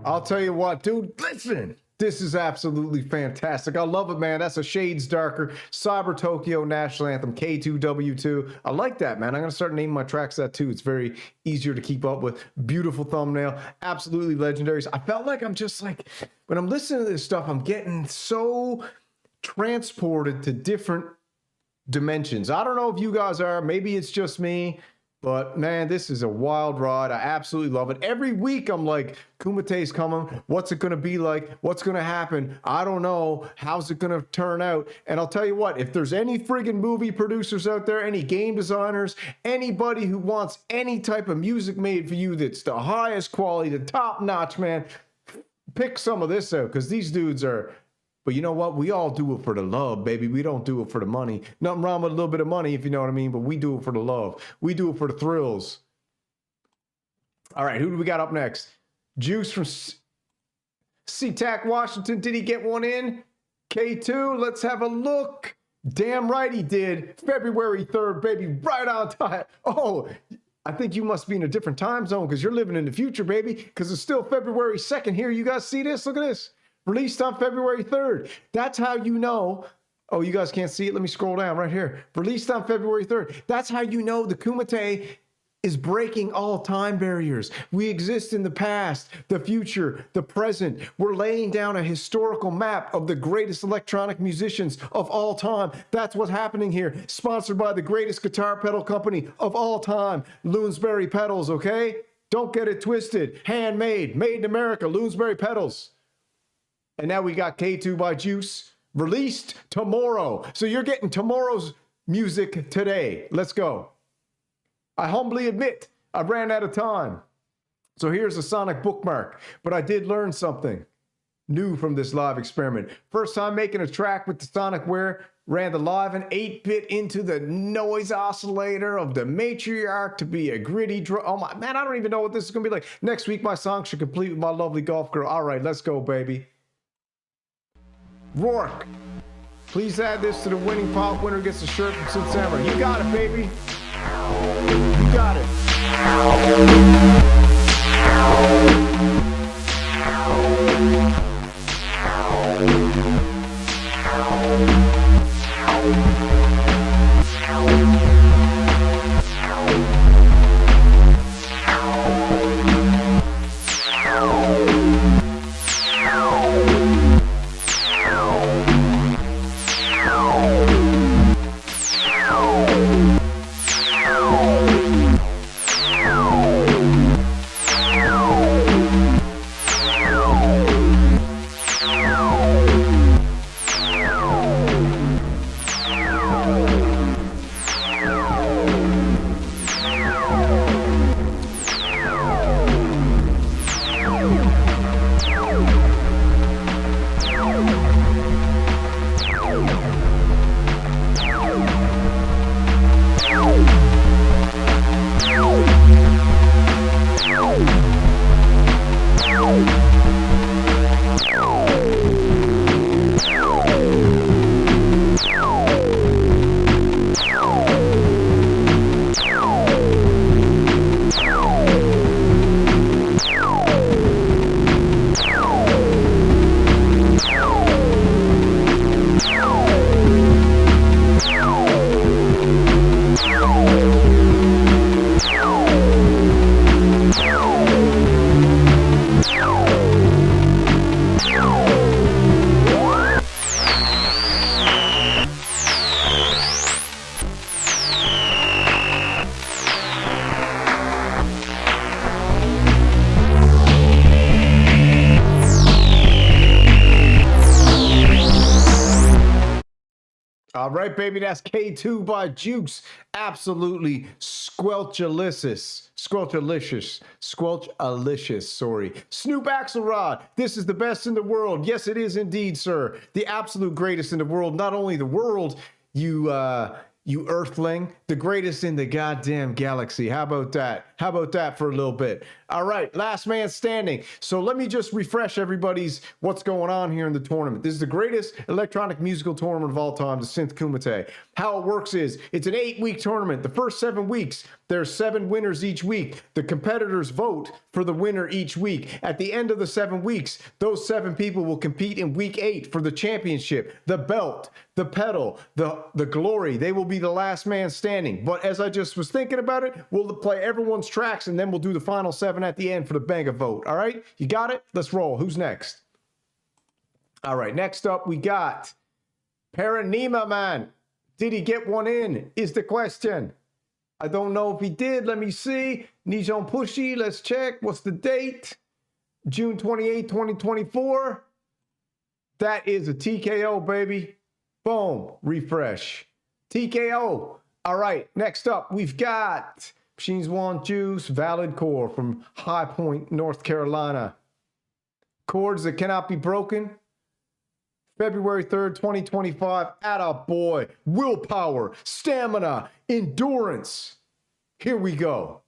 I'll tell you what, dude, listen. This is absolutely fantastic. I love it, man. That's a Shades Darker, Cyber Tokyo National Anthem, K2W2. I like that, man. I'm going to start naming my tracks that too. It's very easier to keep up with. Beautiful thumbnail. Absolutely legendaries. I felt like I'm just like, when I'm listening to this stuff, I'm getting so transported to different dimensions. I don't know if you guys are. Maybe it's just me. But man, this is a wild ride. I absolutely love it. Every week I'm like, Kumite's coming. What's it going to be like? What's going to happen? I don't know. How's it going to turn out? And I'll tell you what, if there's any friggin' movie producers out there, any game designers, anybody who wants any type of music made for you that's the highest quality, the top notch, man, pick some of this out, because these dudes are... But you know what? We all do it for the love, baby. We don't do it for the money. Nothing wrong with a little bit of money, if you know what I mean, but we do it for the love. We do it for the thrills. All right, who do we got up next? Juice from SeaTac, Washington. Did he get one in? K2, let's have a look. Damn right he did. February 3rd, baby, right on time. Oh, I think you must be in a different time zone because you're living in the future, baby, because it's still February 2nd here. You guys see this? Look at this. Released on February 3rd. That's how you know. Oh, you guys can't see it? Let me scroll down right here. Released on February 3rd. That's how you know the Kumite is breaking all time barriers. We exist in the past, the future, the present. We're laying down a historical map of the greatest electronic musicians of all time. That's what's happening here. Sponsored by the greatest guitar pedal company of all time, Loonsberry Pedals, okay? Don't get it twisted. Handmade, made in America, Loonsberry Pedals. And now we got K2 by Juice, released tomorrow. So you're getting tomorrow's music today. Let's go. I humbly admit I ran out of time. So here's a sonic bookmark, but I did learn something new from this live experiment. First time making a track with the Sonicware, ran the live and 8-bit into the noise oscillator of the matriarch to be a gritty drum. Oh my, man, I don't even know what this is gonna be like. Next week, my song should complete with my lovely golf girl. All right, let's go, baby. Rourke, please add this to the winning pot. Winner gets a shirt from Synth Samurai. You got it, baby. You got it. All right, baby, that's K2 by Juice. Absolutely squelchalicious, sorry. Snoop Axelrod, this is the best in the world. Yes, it is indeed, sir. The absolute greatest in the world. Not only the world, you earthling, the greatest in the goddamn galaxy. How about that? How about that for a little bit? All right, last man standing. So let me just refresh everybody's what's going on here in the tournament. This is the greatest electronic musical tournament of all time, the Synth Kumite. How it works is it's an 8-week tournament. The first 7 weeks, there's 7 winners each week. The competitors vote for the winner each week. At the end of the 7 weeks, those 7 people will compete in week 8 for the championship, the belt, the pedal, the glory. They will be the last man standing. But as I just was thinking about it, we'll play everyone's tracks and then we'll do the final 7 at the end for the banger vote. All right, you got it? Let's roll. Who's next? All right, next up we got Paranema Man. Did he get one in? Is the question. I don't know if he did. Let me see. Nijon Pushy, let's check. What's the date? June 28, 2024. That is a TKO, baby. Boom. Refresh. TKO. All right, next up we've got Machines Want Juice, Valid Core from High Point, North Carolina. Chords that cannot be broken. February 3rd, 2025. Atta boy. Willpower, stamina, endurance. Here we go.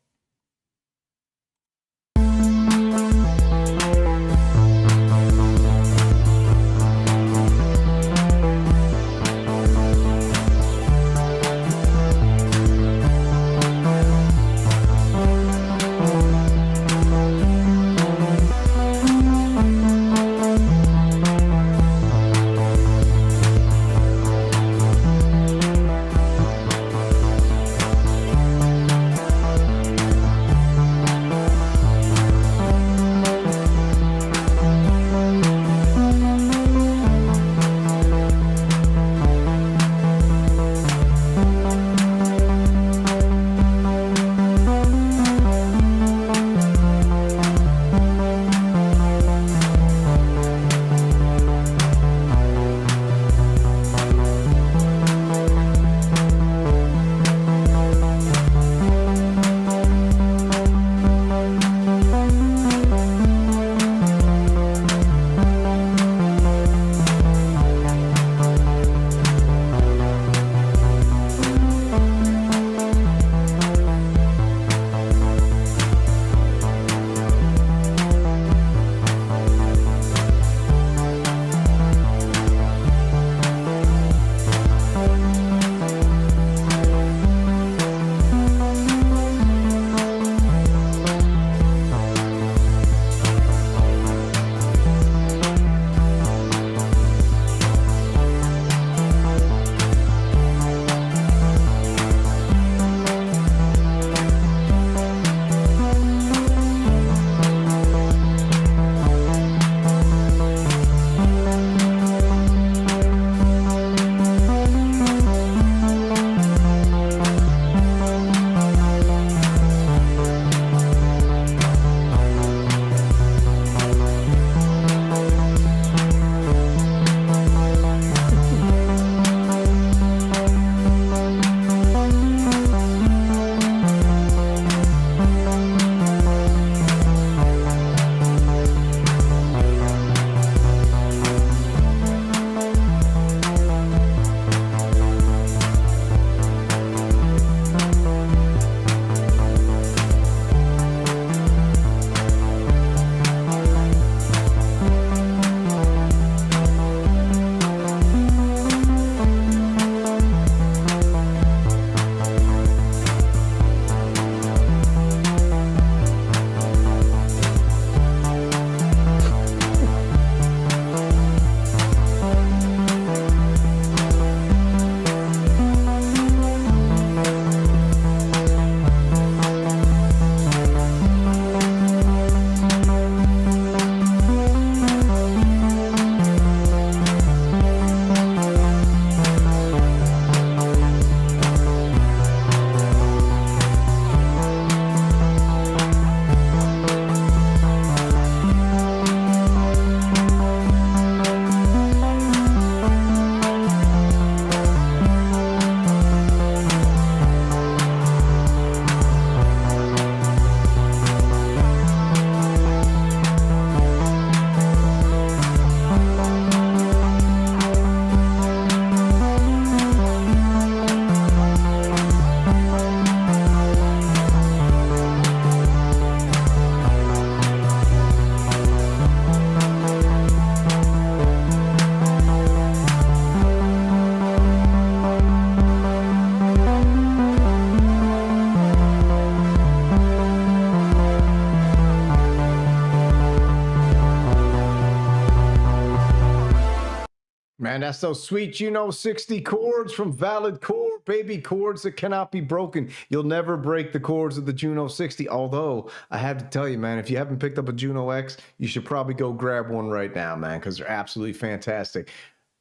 that's those sweet Juno 60 chords from Valid Core, baby, chords that cannot be broken. You'll never break the chords of the Juno 60. Although, I have to tell you, man, if you haven't picked up a Juno X, you should probably go grab one right now, man, because they're absolutely fantastic.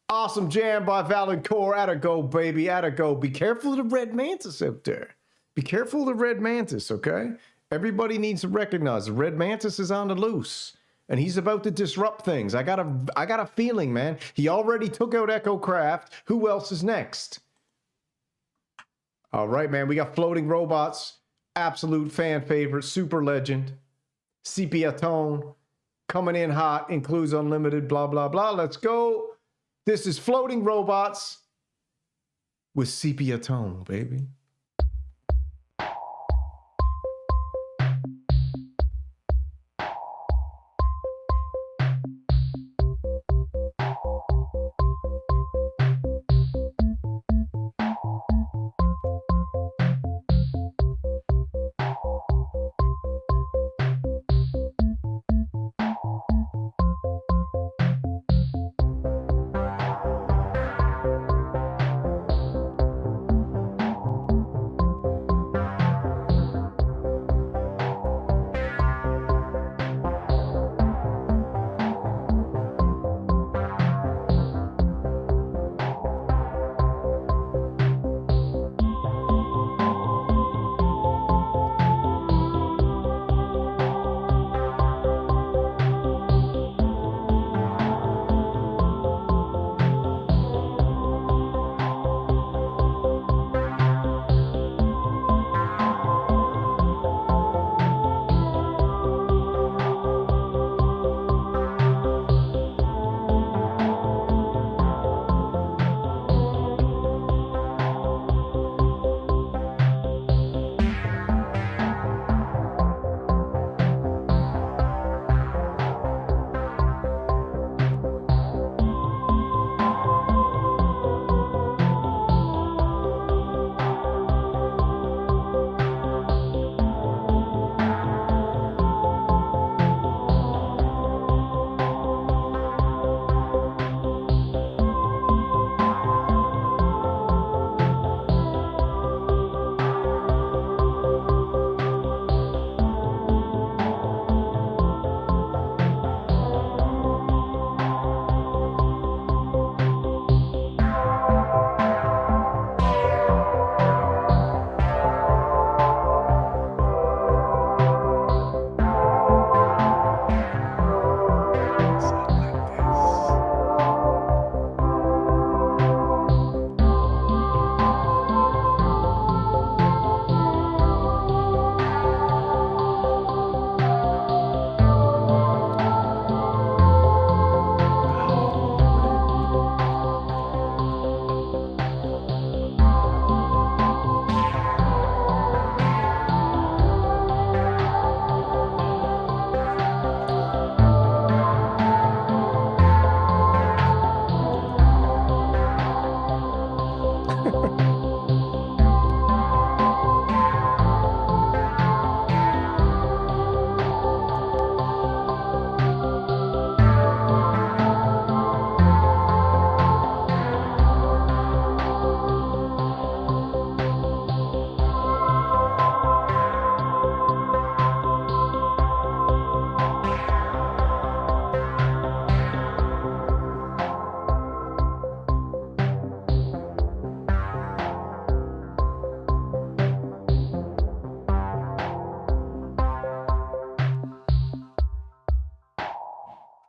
Awesome jam by Valid Core. Atta go, baby, atta go. Be careful of the red mantis out there. Be careful of the red mantis, okay? Everybody needs to recognize the red mantis is on the loose. And he's about to disrupt things. I got a feeling, man. He already took out Echo Craft. Who else is next? All right, man. We got Floating Robots. Absolute fan favorite. Super legend. Sepia Tone. Coming in hot. Includes unlimited. Blah, blah, blah. Let's go. This is Floating Robots with Sepia Tone, baby.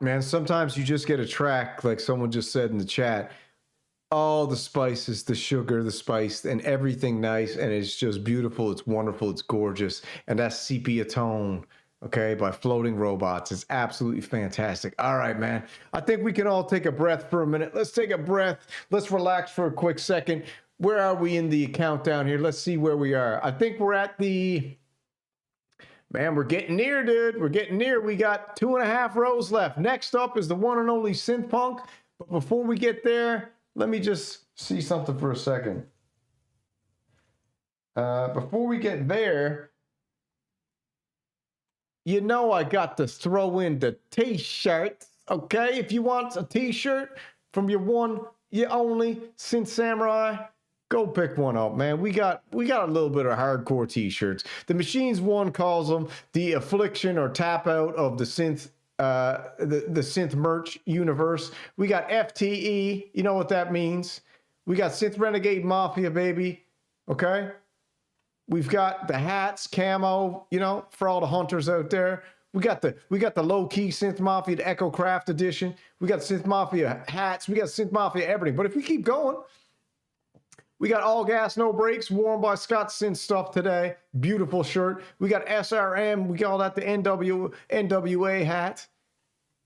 Man, sometimes you just get a track, like someone just said in the chat, all the spices, the sugar, the spice, and everything nice, and it's just beautiful, it's wonderful, it's gorgeous, and that's Sepia Tone, okay, by Floating Robots. It's absolutely fantastic. All right, man, I think we can all take a breath for a minute. Let's take a breath. Let's relax for a quick second. Where are we in the countdown here? Let's see where we are. I think we're at the... Man, we're getting near, dude. We're getting near. We got 2.5 rows left. Next up is the one and only Synth Punk. But before we get there, let me just see something for a second. Before we get there, you know I got to throw in the t-shirts, okay? If you want a t-shirt from your one you only Synth Samurai, go pick one up, man. We got a little bit of hardcore t-shirts. The Machines One calls them the affliction or tap out of the synth the synth merch universe. We got FTE, you know what that means. We got Synth Renegade Mafia, baby. Okay? We've got the hats, camo, you know, for all the hunters out there. We got the low-key Synth Mafia, the Echo Craft edition. We got Synth Mafia hats. We got Synth Mafia everything. But if we keep going, we got All Gas No Brakes, worn by Scott Synth stuff today. Beautiful shirt. We got SRM. We call that the NWA hat.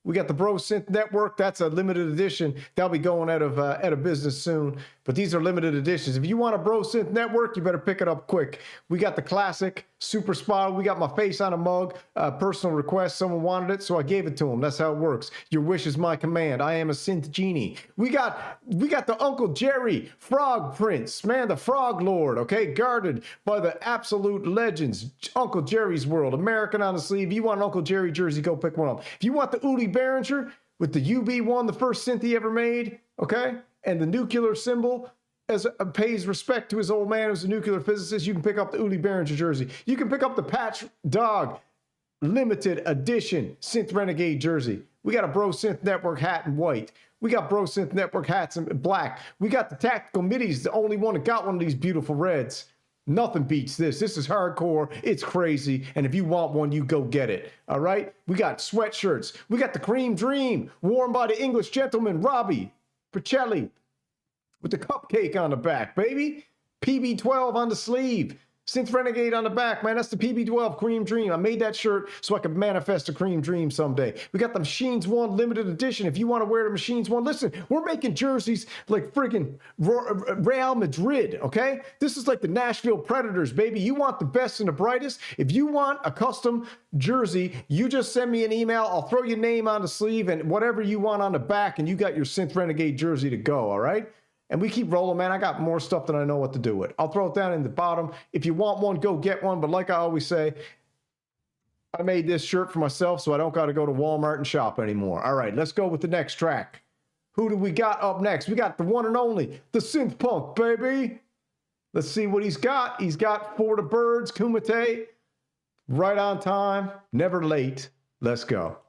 We got the Bro Synth Network. That's a limited edition. That'll be going out of business soon. But these are limited editions. If you want a Bro Synth Network, you better pick it up quick. We got the classic Super Spot. We got my face on a mug. Personal request. Someone wanted it, so I gave it to them. That's how it works. Your wish is my command. I am a synth genie. We got the Uncle Jerry Frog Prince, man, the Frog Lord. Okay, guarded by the absolute legends. Uncle Jerry's World, American on the sleeve. You want an Uncle Jerry jersey? Go pick one up. If you want the Uli Behringer with the UB1, the first synth he ever made, okay, and the nuclear symbol as pays respect to his old man who's a nuclear physicist, you can pick up the Uli Behringer jersey. You can pick up the Patch Dog limited edition Synth Renegade jersey. We got a Bro Synth Network hat in white. We got Bro Synth Network hats in black. We got the Tactical Middies, the only one that got one of these beautiful reds. Nothing beats this. This is hardcore. It's crazy. And if you want one, you go get it. All right? We got sweatshirts. We got the Cream Dream, worn by the English gentleman, Robbie Pacelli, with the cupcake on the back, baby. PB12 on the sleeve. Synth Renegade on the back, man. That's the PB12 Cream Dream. I made that shirt so I could manifest a Cream Dream someday. We got the Machines One limited edition. If you want to wear the Machines One, listen, we're making jerseys like friggin' Real Madrid, okay? This is like the Nashville Predators, baby. You want the best and the brightest? If you want a custom jersey, you just send me an email. I'll throw your name on the sleeve and whatever you want on the back, and you got your Synth Renegade jersey to go, all right? And we keep rolling, man. I got more stuff than I know what to do with. I'll throw it down in the bottom. If you want one, go get one. But like I always say, I made this shirt for myself, so I don't got to go to Walmart and shop anymore. All right, let's go with the next track. Who do we got up next? We got the one and only, the Synth Punk, baby. Let's see what he's got. He's got For the Birds, Kumite, right on time, never late. Let's go.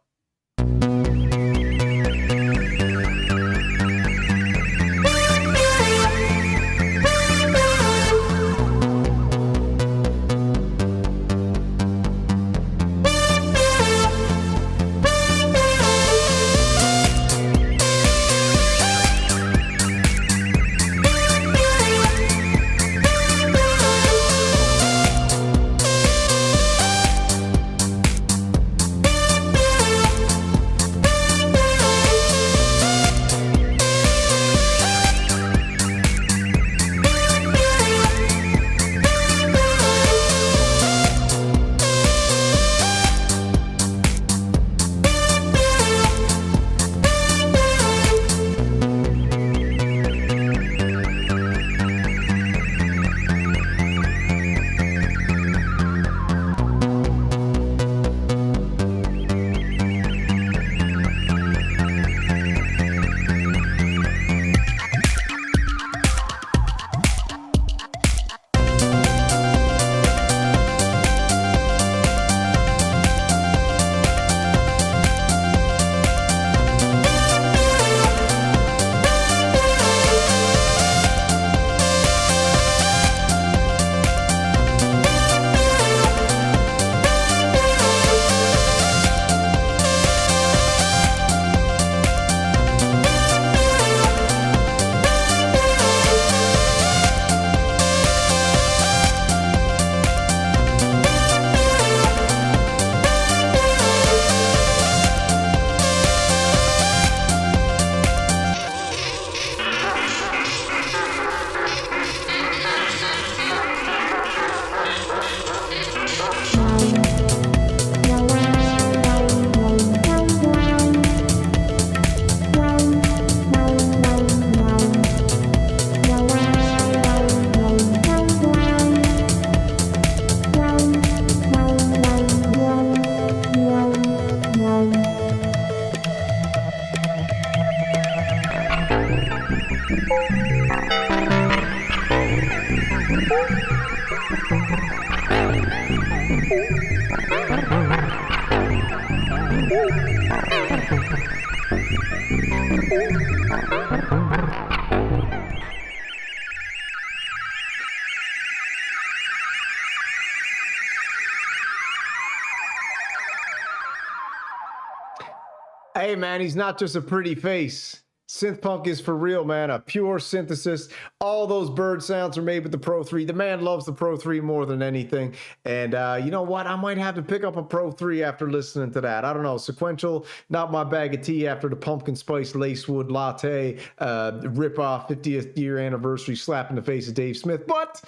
Hey, man, he's not just a pretty face. Synth punk is for real, man. A pure synthesis. All those bird sounds are made with the Pro 3. The man loves the Pro 3 more than anything. And you know what? I might have to pick up a Pro 3 after listening to that. I don't know. Sequential, not my bag of tea after the pumpkin spice lacewood latte rip-off 50th year anniversary slap in the face of Dave Smith. But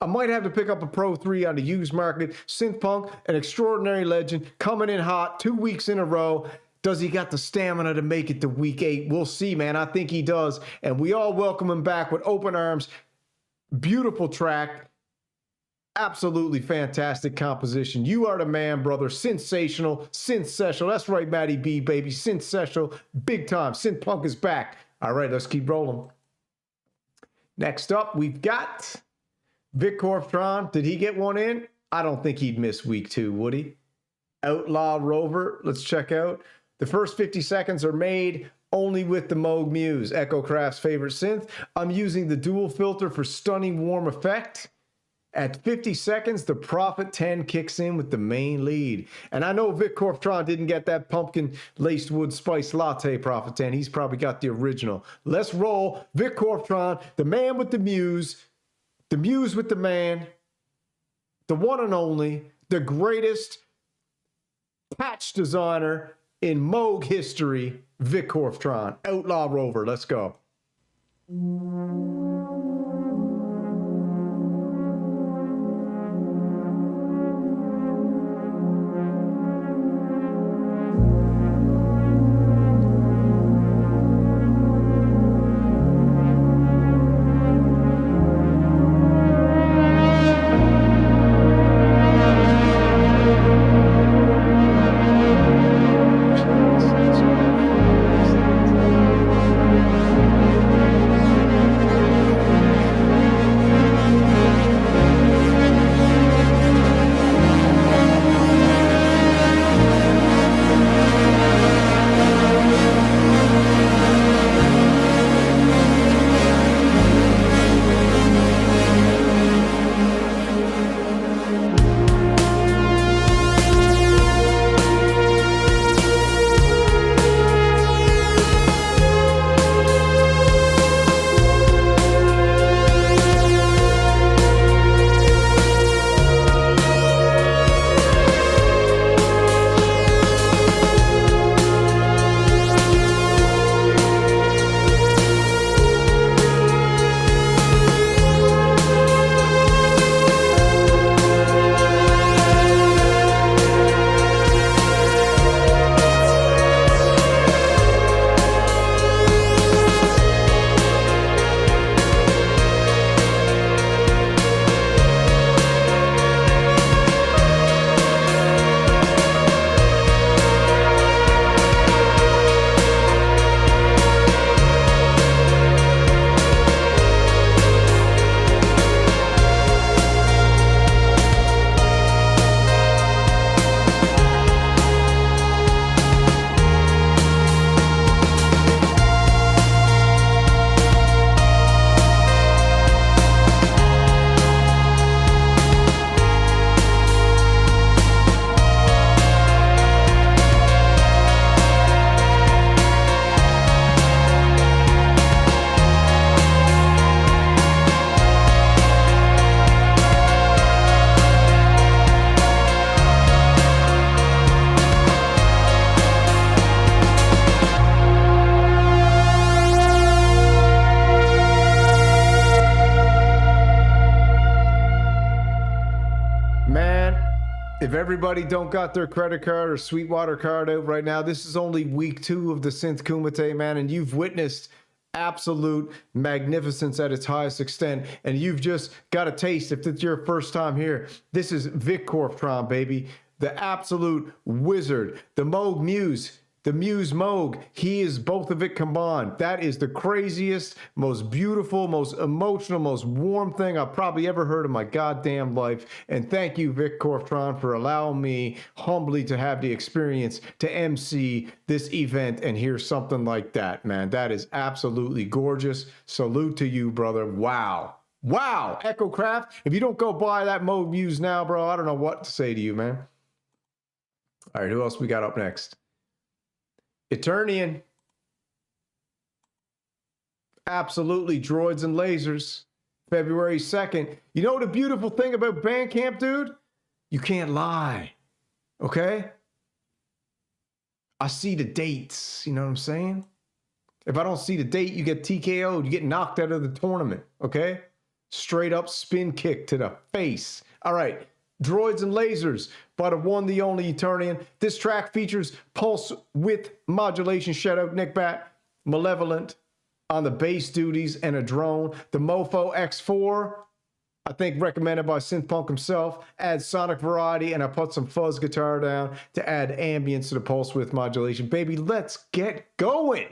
I might have to pick up a Pro 3 on the used market. Synth punk, an extraordinary legend, coming in hot 2 weeks in a row. Does he got the stamina to make it to week 8? We'll see, man. I think he does. And we all welcome him back with open arms. Beautiful track. Absolutely fantastic composition. You are the man, brother. Sensational. Synth-sessional. That's right, Matty B, baby. Synth-sessional. Big time. Synth punk is back. All right, let's keep rolling. Next up, we've got Vic Corftron. Did he get one in? I don't think he'd miss week 2, would he? Outlaw Rover. Let's check out. The first 50 seconds are made only with the Moog Muse, EchoCraft's favorite synth. I'm using the dual filter for stunning warm effect. At 50 seconds, the Prophet 10 kicks in with the main lead. And I know Vic Corftron didn't get that pumpkin laced wood spice latte Prophet 10. He's probably got the original. Let's roll. Vic Corftron, the man with the muse with the man, the one and only, the greatest patch designer in Moog history, Vic Corftron. Outlaw Rover, let's go. If everybody don't got their credit card or Sweetwater card out right now, this is only week 2 of the Synth Kumite, man, and you've witnessed absolute magnificence at its highest extent, and you've just got a taste. If it's your first time here, this is Vic Corftron, baby, the absolute wizard, the Moog Muse, the Muse Moog. He is both of it combined. That is the craziest, most beautiful, most emotional, most warm thing I've probably ever heard in my goddamn life. And thank you, Vic Corftron, for allowing me humbly to have the experience to MC this event and hear something like that, man. That is absolutely gorgeous. Salute to you, brother. Wow. Wow. EchoCraft, if you don't go buy that Moog Muse now, bro, I don't know what to say to you, man. All right, who else we got up next? Eternian. Absolutely, Droids and Lasers. February 2nd. You know the beautiful thing about Bandcamp, dude? You can't lie. Okay? I see the dates. You know what I'm saying? If I don't see the date, you get TKO'd. You get knocked out of the tournament. Okay? Straight up spin kick to the face. All right. Droids and Lasers by the one, the only Eternian. This track features pulse width modulation. Shout out Nick Bat. Malevolent on the bass duties and a drone. The Mofo X4, I think recommended by Synth Punk himself, adds sonic variety, and I put some fuzz guitar down to add ambience to the pulse width modulation. Baby, let's get going.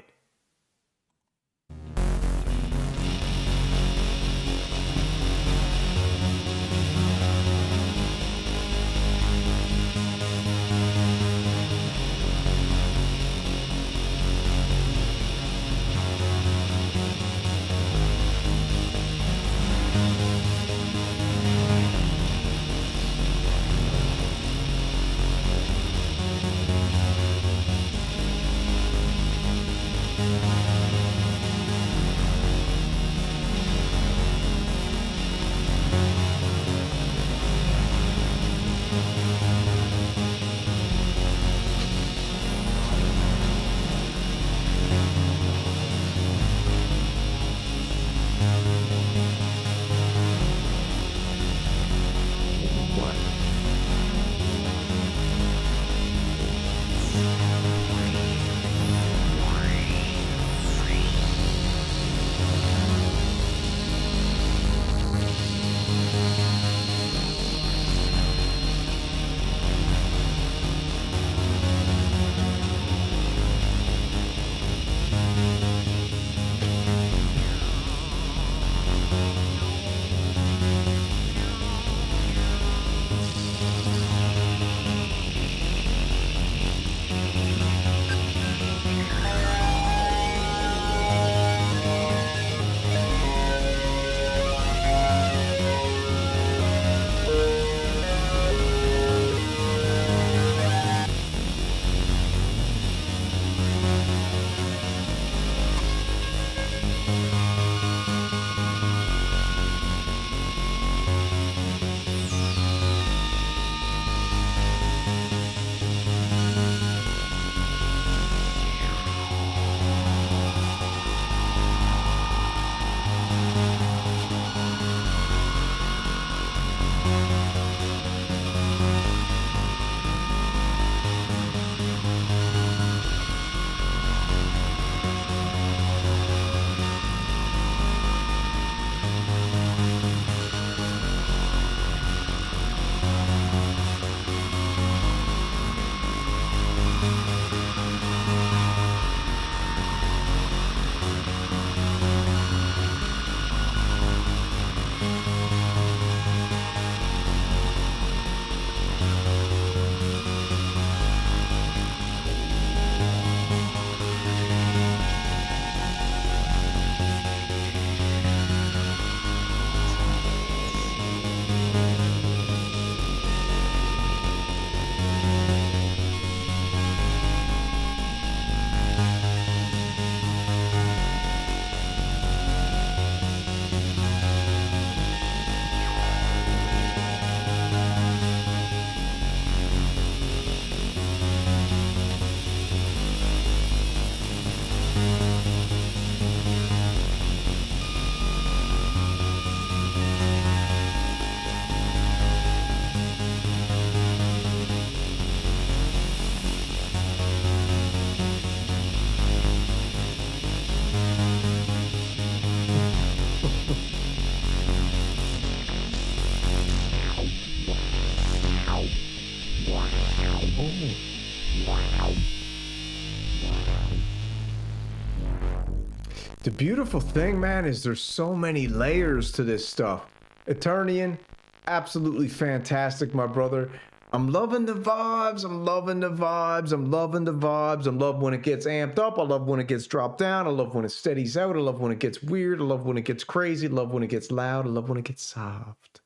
The beautiful thing, man, is there's so many layers to this stuff. Eternian, absolutely fantastic, my brother. I'm loving the vibes. I'm loving the vibes. I'm loving the vibes. I love when it gets amped up. I love when it gets dropped down. I love when it steadies out. I love when it gets weird. I love when it gets crazy. I love when it gets loud. I love when it gets soft.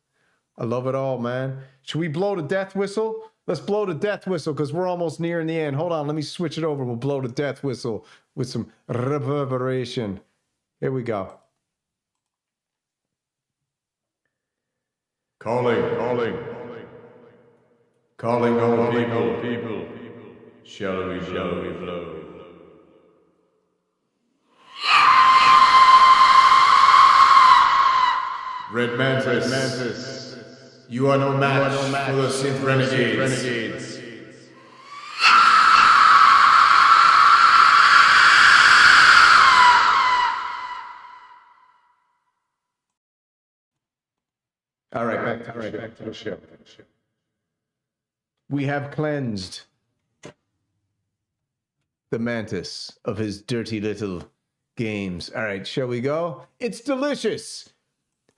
I love it all, man. Should we blow the death whistle? Let's blow the death whistle because we're almost nearing the end. Hold on, let me switch it over. We'll blow the death whistle with some reverberation. Here we go. Calling all people. Shall we blow? Red Mantis, you are no match for the Synth Renegades. All right, back to the show. We have cleansed the Mantis of his dirty little games. All right, shall we go? It's delicious.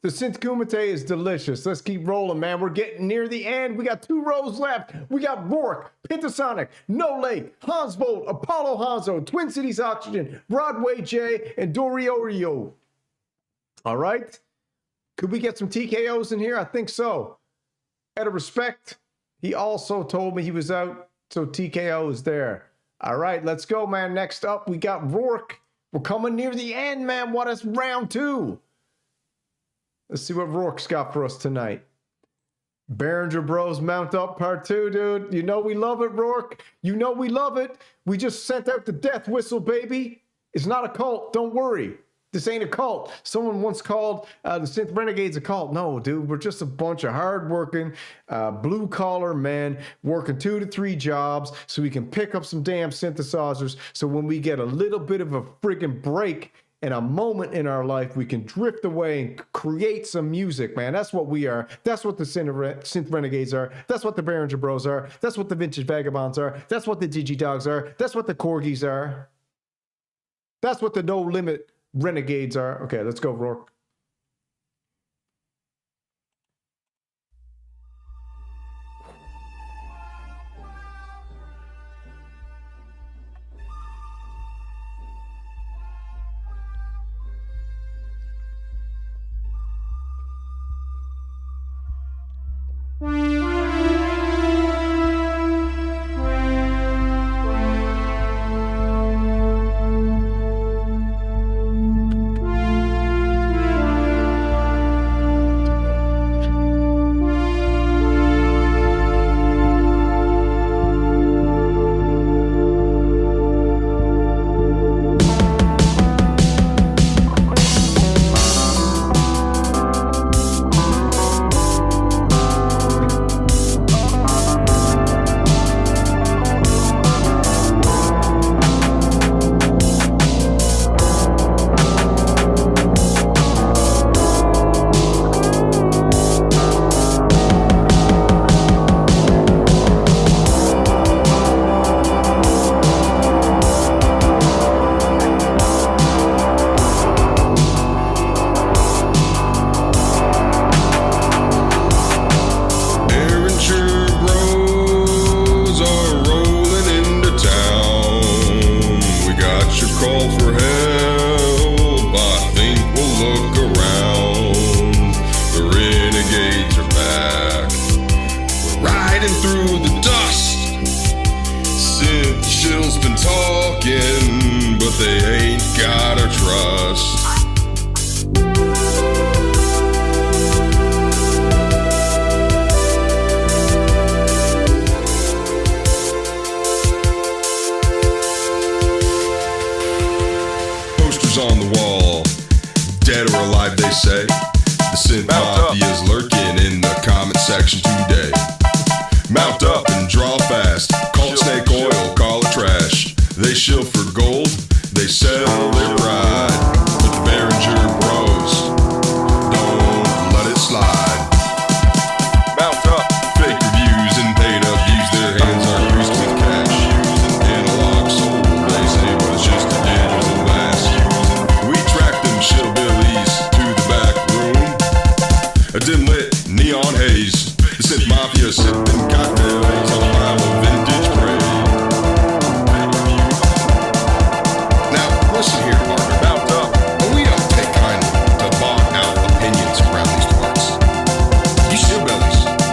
The Synth Kumite is delicious. Let's keep rolling, man. We're getting near the end. We got 2 rows left. We got Rourke, Pentasonic, No Lake, Hans Volt, Apollo Hanzo, Twin Cities Oxygen, Broadway J, and Doriorio. All right. Could we get some TKOs in here? I think so. Out of respect, he also told me he was out, so TKO is there. All right, let's go, man. Next up, we got Rourke. We're coming near the end, man. What is round 2? Let's see what Rourke's got for us tonight. Behringer Bros Mount Up Part 2, dude. You know we love it, Rourke. You know we love it. We just sent out the death whistle, baby. It's not a cult. Don't worry. This ain't a cult. Someone once called the Synth Renegades a cult. No, dude, we're just a bunch of hardworking, blue-collar men working 2 to 3 jobs so we can pick up some damn synthesizers. So when we get a little bit of a friggin' break and a moment in our life, we can drift away and create some music, man. That's what we are. That's what the Synth Renegades are. That's what the Behringer Bros are. That's what the Vintage Vagabonds are. That's what the Digidogs are. That's what the Corgis are. That's what the No Limit Renegades are. Okay, let's go, Rourke.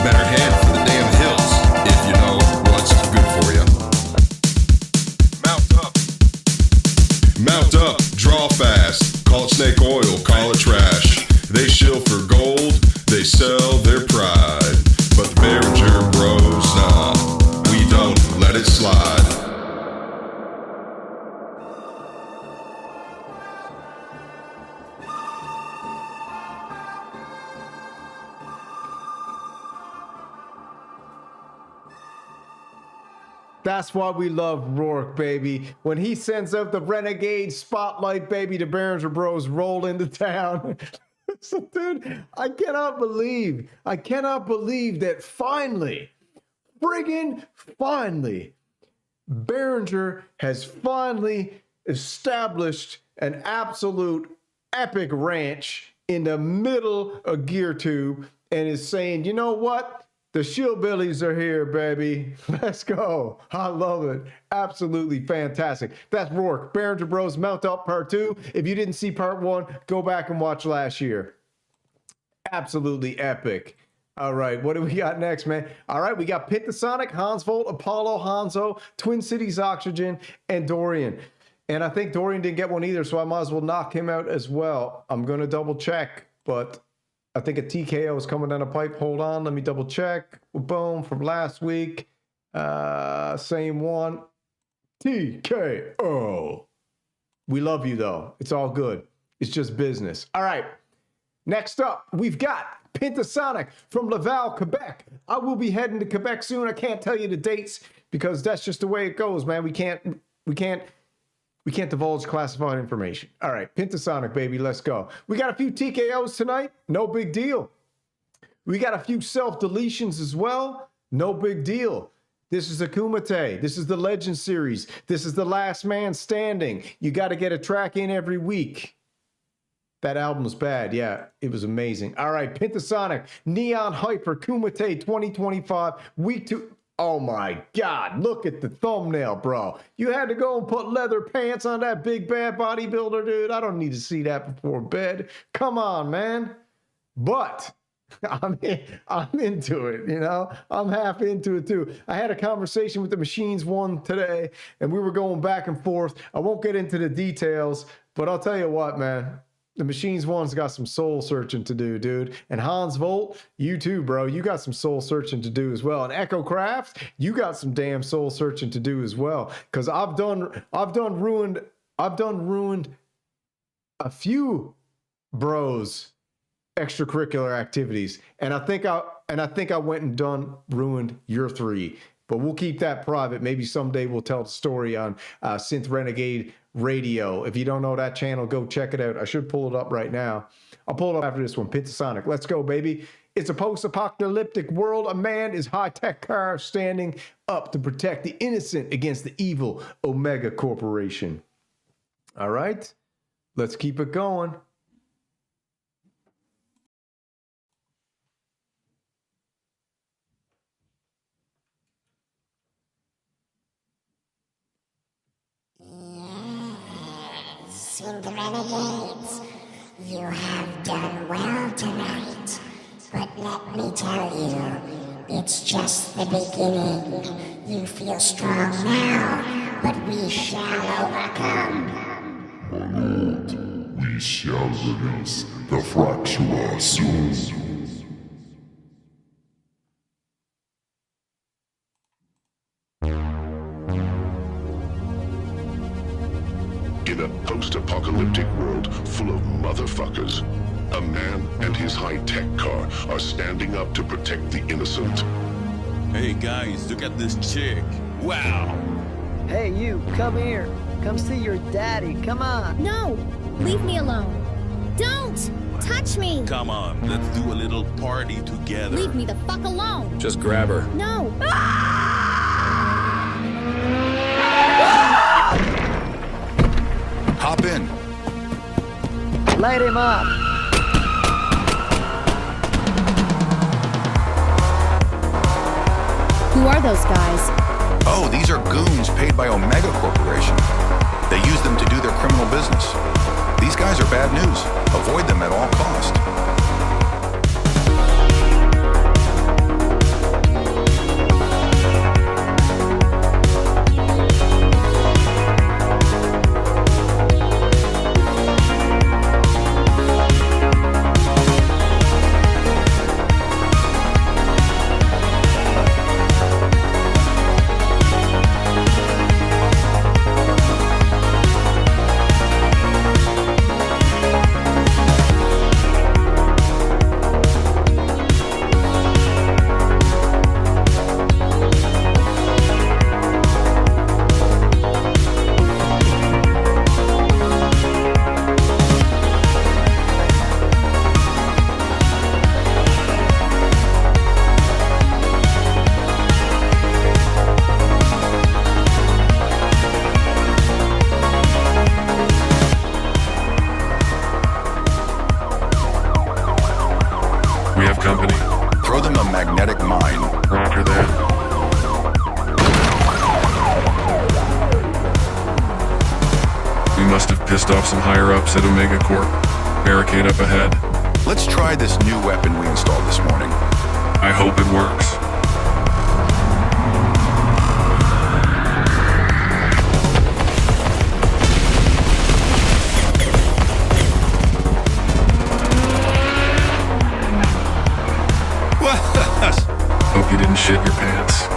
Better head for the damn hills, if you know steal for gold, they sell their pride. But the Behringer Bros, nah, we don't let it slide. That's why we love Rourke, baby. When he sends out the Renegade spotlight, baby, the Behringer Bros roll into town. So, dude, I cannot believe that finally, friggin' finally, Behringer has finally established an absolute epic ranch in the middle of GearTube and is saying, you know what? The Shillbillies are here, baby. Let's go. I love it. Absolutely fantastic. That's Rourke. Behringer Bros. Mount Up Part 2. If you didn't see Part 1, go back and watch last year. Absolutely epic. All right, what do we got next, man? All right, we got Pentasonic, Hansvolt, Apollo, Hanzo, Twin Cities Oxygen, and Dorian. And I think Dorian didn't get one either, so I might as well knock him out as well. I'm going to double check, but I think a TKO is coming down the pipe. Hold on, let me double check. Boom, from last week. Same one. TKO. We love you, though. It's all good. It's just business. All right. Next up, we've got Pentasonic from Laval, Quebec. I will be heading to Quebec soon. I can't tell you the dates because that's just the way it goes, man. We can't divulge classified information. All right, Pentasonic, baby, let's go. We got a few TKOs tonight. No big deal. We got a few self-deletions as well. No big deal. This is a Kumite. This is the Legend Series. This is the Last Man Standing. You got to get a track in every week. That album's bad. Yeah, it was amazing. All right, Pentasonic, Neon Hyper, Kumite 2025, week 2. Oh my God, look at the thumbnail, bro. You had to go and put leather pants on that big bad bodybuilder, dude. I don't need to see that before bed. Come on, man. But I'm into it, you know? I'm half into it too. I had a conversation with the Machines one today, and we were going back and forth. I won't get into the details, but I'll tell you what, man. The Machines one's got some soul searching to do, dude. And Hansvolt, you too, bro. You got some soul searching to do as well. And Echo Craft, you got some damn soul searching to do as well. Because I've done ruined a few bros extracurricular activities. And I think I went and ruined your 3. But we'll keep that private. Maybe someday we'll tell the story on Synth Renegade Radio. If you don't know that channel, go check it out. I should pull it up right now. I'll pull it up after this one. Pentasonic. Let's go, baby. It's a post-apocalyptic world. A man is high-tech car standing up to protect the innocent against the evil Omega Corporation. All right. Let's keep it going. Synth Renegades, you have done well tonight, but let me tell you, it's just the beginning. You feel strong now, but we shall overcome. My lord, we shall release the Fractura soon. In a post-apocalyptic world full of motherfuckers, a man and his high-tech car are standing up to protect the innocent. Hey guys, look at this chick. Wow. Hey you, come here. Come see your daddy, come on. No, leave me alone. Don't touch me. Come on, let's do a little party together. Leave me the fuck alone. Just grab her. No. Hop in. Light him up. Who are those guys? Oh, these are goons paid by Omega Corporation. They use them to do their criminal business. These guys are bad news. Avoid them at all costs. have company? Throw them a magnetic mine. Roger that. We must have pissed off some higher-ups at Omega Corp. Barricade up ahead. Let's try this new weapon we installed this morning. I hope it works. Hope you didn't shit your pants.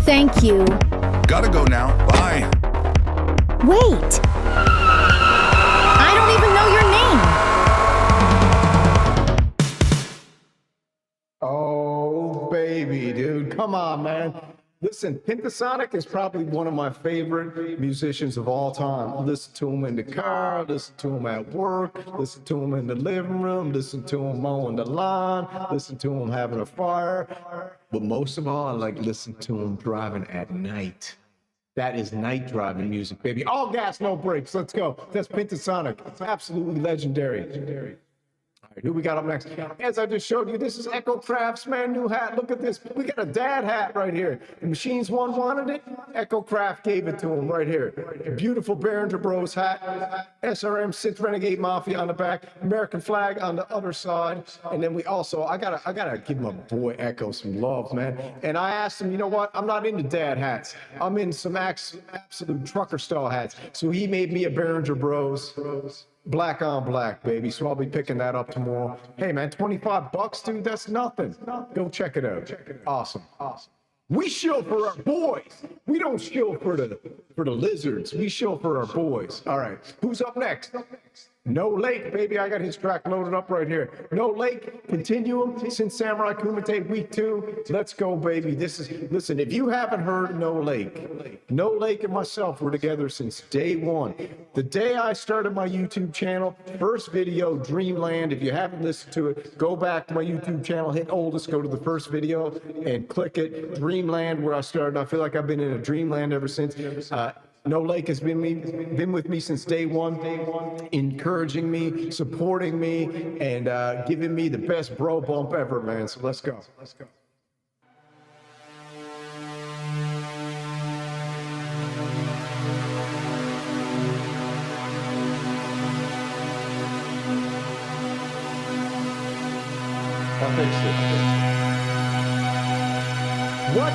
Thank you. Gotta go now. Bye. Wait. I don't even know your name. Oh, baby, dude. Come on, man. Listen, Pentasonic is probably one of my favorite musicians of all time. Listen to him in the car, listen to him at work, listen to him in the living room, listen to him mowing the lawn, listen to him having a fire. But most of all, I like listening to him driving at night. That is night driving music, baby. All gas, no brakes. Let's go. That's Pentasonic. It's absolutely legendary. All right, who we got up next? As I just showed you, this is Echo Craft's man new hat. Look at this. We got a dad hat right here. The Machines One wanted it. Echo Craft gave it to him right here. Beautiful Behringer Bros hat. SRM Synth Renegade Mafia on the back. American flag on the other side. And then we also, I gotta give my boy Echo some love, man. And I asked him, you know what? I'm not into dad hats. I'm in some absolute trucker style hats. So he made me a Behringer Bros. Black on black, baby. So I'll be picking that up tomorrow. Hey, man, $25, dude. That's nothing. Go check it out. Awesome. We shill for our boys. We don't shill for the lizards. We shill for our boys. All right. Who's up next? No Lake, baby. I got his track loaded up right here. No Lake, Continuum, Synth Samurai Kumite Week 2. Let's go, baby. Listen, if you haven't heard No Lake and myself were together since day one. The day I started my YouTube channel, first video, Dreamland. If you haven't listened to it, go back to my YouTube channel, hit oldest, go to the first video and click it. Dreamland, where I started. I feel like I've been in a dreamland ever since. No Lake has been with me since day one, encouraging me, supporting me, and giving me the best bro bump ever, man. So let's go. I fixed it. What?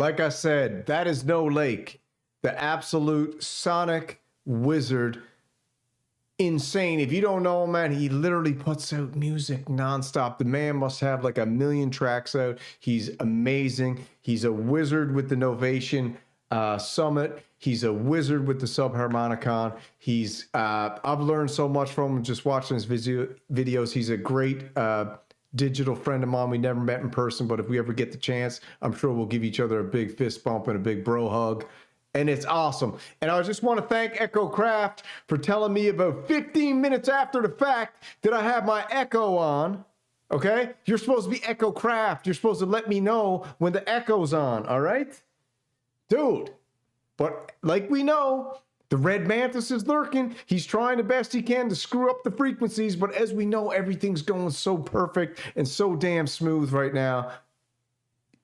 like I said, that is No Lake, the absolute sonic wizard. Insane. If you don't know him, man, he literally puts out music nonstop. The man must have like 1 million tracks out. He's amazing. He's a wizard with the Novation Summit. He's a wizard with the Subharmonicon. He's I've learned so much from him just watching his videos. He's a great digital friend of mine. We never met in person, but if we ever get the chance, I'm sure we'll give each other a big fist bump and a big bro hug. And it's awesome. And I just want to thank Echo Craft for telling me about 15 minutes after the fact that I have my Echo on. Okay? You're supposed to be Echo Craft. You're supposed to let me know when the Echo's on. All right? Dude. But like we know, the Red Mantis is lurking. He's trying the best he can to screw up the frequencies. But as we know, everything's going so perfect and so damn smooth right now.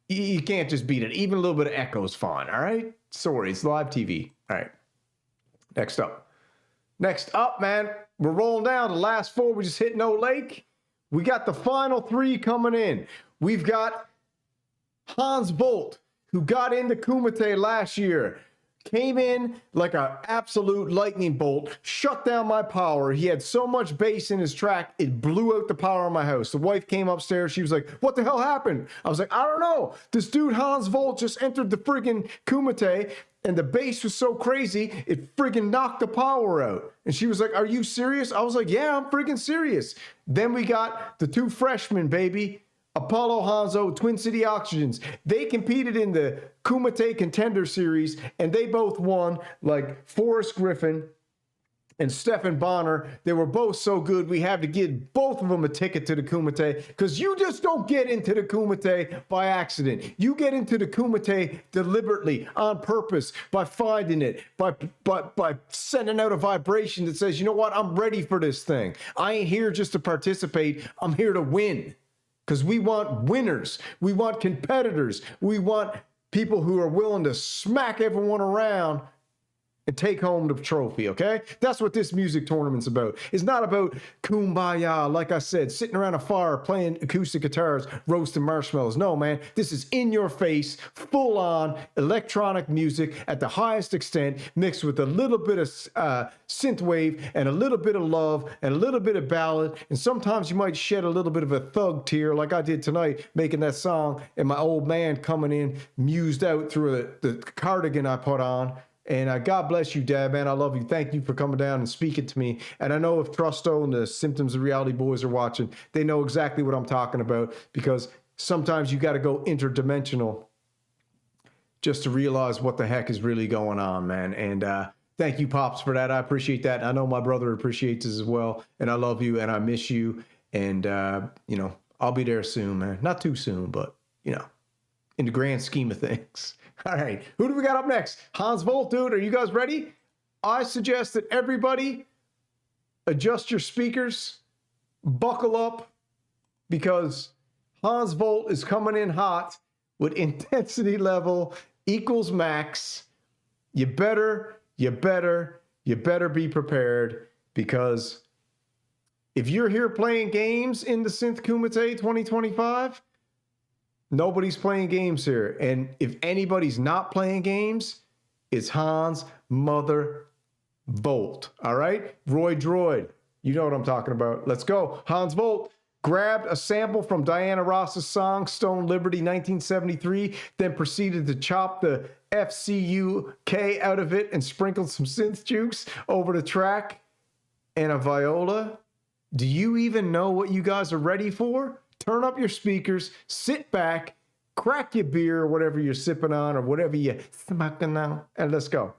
You can't just beat it. Even a little bit of echo is fine, all right? Sorry, it's live TV. All right. Next up. Next up, man, we're rolling down. The last 4, we just hit No Lake. We got the final 3 coming in. We've got Hans Volt, who got into Kumite last year. Came in like an absolute lightning bolt, shut down my power. He had so much bass in his track, it blew out the power in my house. The wife came upstairs. She was like, what the hell happened? I was like, I don't know. This dude, Hans Volt, just entered the friggin' Kumite, and the bass was so crazy, it friggin' knocked the power out. And she was like, are you serious? I was like, yeah, I'm friggin' serious. Then we got the 2 freshmen, baby. Apollo Hanzo, Twin City Oxygens. They competed in the Kumite Contender Series, and they both won, like Forrest Griffin and Stefan Bonner. They were both so good, we had to give both of them a ticket to the Kumite, because you just don't get into the Kumite by accident. You get into the Kumite deliberately, on purpose, by finding it, by sending out a vibration that says, you know what, I'm ready for this thing. I ain't here just to participate, I'm here to win. Because we want winners. We want competitors. We want people who are willing to smack everyone around and take home the trophy, okay? That's what this music tournament's about. It's not about kumbaya, like I said, sitting around a fire playing acoustic guitars, roasting marshmallows. No, man, this is in your face, full on electronic music at the highest extent, mixed with a little bit of synthwave and a little bit of love and a little bit of ballad. And sometimes you might shed a little bit of a thug tear like I did tonight, making that song, and my old man coming in, mused out through the cardigan I put on. And God bless you, Dad, man. I love you. Thank you for coming down and speaking to me. And I know if Trusto and the Symptoms of Reality boys are watching, they know exactly what I'm talking about, because sometimes you got to go interdimensional just to realize what the heck is really going on, man. And thank you, Pops, for that. I appreciate that. I know my brother appreciates it as well. And I love you and I miss you. And, you know, I'll be there soon, man. Not too soon, but, you know, in the grand scheme of things. All right, who do we got up next? Hans Volt, dude, are you guys ready? I suggest that everybody adjust your speakers, buckle up, because Hans Volt is coming in hot with intensity level equals max. You better be prepared, because if you're here playing games in the Synth Kumite 2025, nobody's playing games here. And if anybody's not playing games, it's Hans Mother Volt. All right? Roy Droid. You know what I'm talking about. Let's go. Hans Volt grabbed a sample from Diana Ross's song Stone Liberty 1973, then proceeded to chop the FCUK out of it and sprinkled some synth juice over the track and a viola. Do you even know what you guys are ready for? Turn up your speakers, sit back, crack your beer, whatever you're sipping on or whatever you're smoking on, and let's go.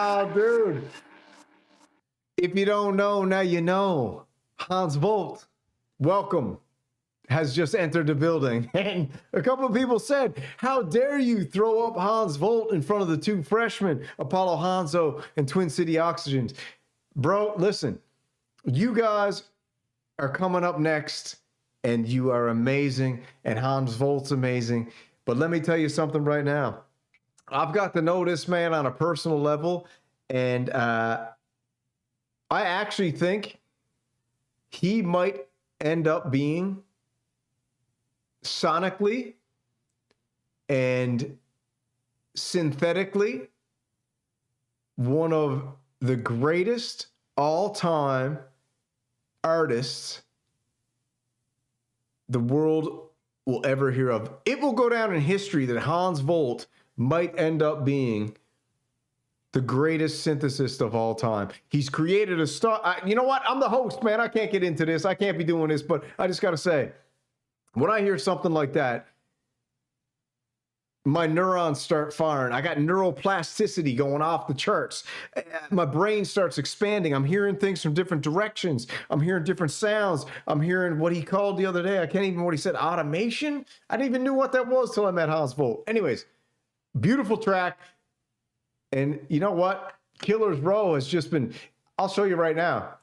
Oh, dude. If you don't know, now you know. Hans Volt, welcome, has just entered the building. And a couple of people said, how dare you throw up Hans Volt in front of the two freshmen, Apollo Hanzo and Twin City Oxygens? Bro, listen, you guys are coming up next, and you are amazing, and Hans Volt's amazing. But let me tell you something right now. I've got to know this man on a personal level, and I actually think he might end up being sonically and synthetically one of the greatest all-time artists the world will ever hear of. It will go down in history that Hans Volt might end up being the greatest synthesist of all time. He's created a star. You know what? I'm the host, man. I can't get into this. I can't be doing this, but I just got to say, when I hear something like that, my neurons start firing. I got neuroplasticity going off the charts. My brain starts expanding. I'm hearing things from different directions. I'm hearing different sounds. I'm hearing what he called the other day. I can't even what he said. Automation? I didn't even know what that was till I met Hans Volt. Anyways, beautiful track. And you know what? Killer's Row has just been, I'll show you right now.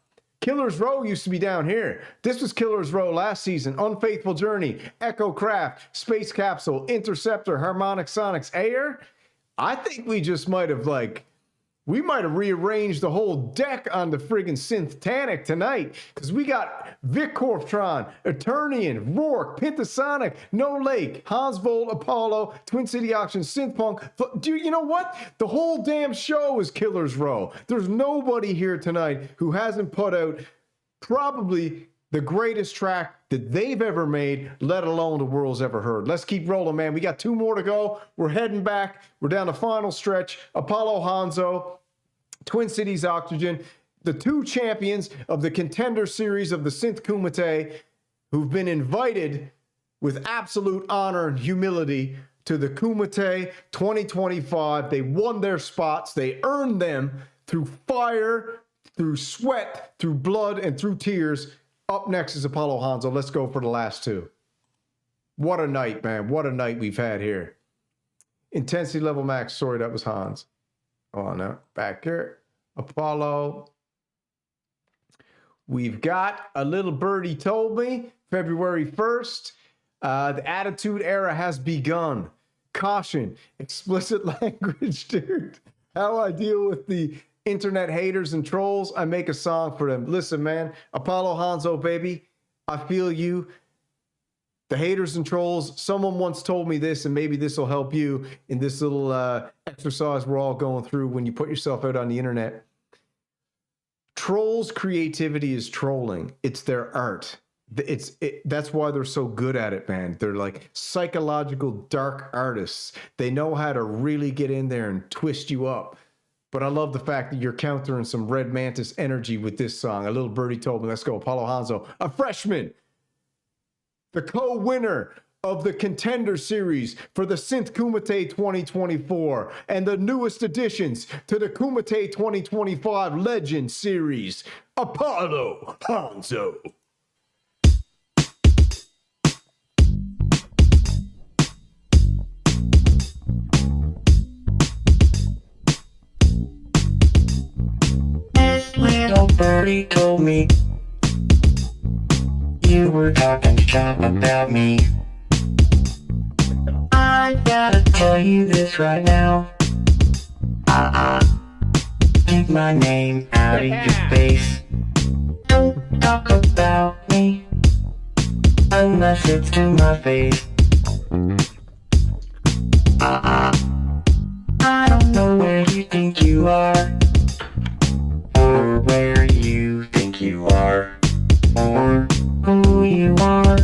Killer's Row used to be down here. This was Killer's Row last season. Unfaithful Journey, Echo Craft, Space Capsule, Interceptor, Harmonic Sonics, Air. I think we just might have we might have rearranged the whole deck on the friggin' Synth-tanic tonight, because we got Vic Corptron, Eternian, Rourke, Pentasonic, No Lake, Hans Volt, Apollo, Twin City Auction, Synthpunk. You know what? The whole damn show is Killer's Row. There's nobody here tonight who hasn't put out probably the greatest track that they've ever made, let alone the world's ever heard. Let's keep rolling, man. We got 2 more to go. We're heading back. We're down the final stretch. Apollo Hanzo, Twin Cities Oxygen, the 2 champions of the Contender Series of the Synth Kumite, who've been invited with absolute honor and humility to the KUMITE 2025. They won their spots. They earned them through fire, through sweat, through blood, and through tears. Up next is Apollo Hanzo. Let's go for the last 2. What a night, man. What a night we've had here. Intensity level max. Sorry, that was Hans. Oh, no. Back here. Apollo. We've got A Little Birdie Told Me, February 1st. The Attitude Era has begun. Caution. Explicit language, dude. How I deal with the internet haters and trolls, I make a song for them. Listen, man, Apollo Hanzo, baby, I feel you. The haters and trolls, someone once told me this, and maybe this will help you in this little exercise we're all going through when you put yourself out on the internet. Trolls' creativity is trolling. It's their art. That's why they're so good at it, man. They're like psychological dark artists. They know how to really get in there and twist you up. But I love the fact that you're countering some Red Mantis energy with this song. A Little Birdie Told Me. Let's go. Apollo Hanzo, a freshman, the co-winner of the Contender Series for the Synth Kumite 2024 and the newest additions to the Kumite 2025 Legend Series, Apollo Hanzo. Little birdie told me you were talking shop about me. I gotta tell you this right now. Keep my name out of your face. Don't talk about me unless it's to my face. I don't know where you think you are, or where you think you are, or who you are.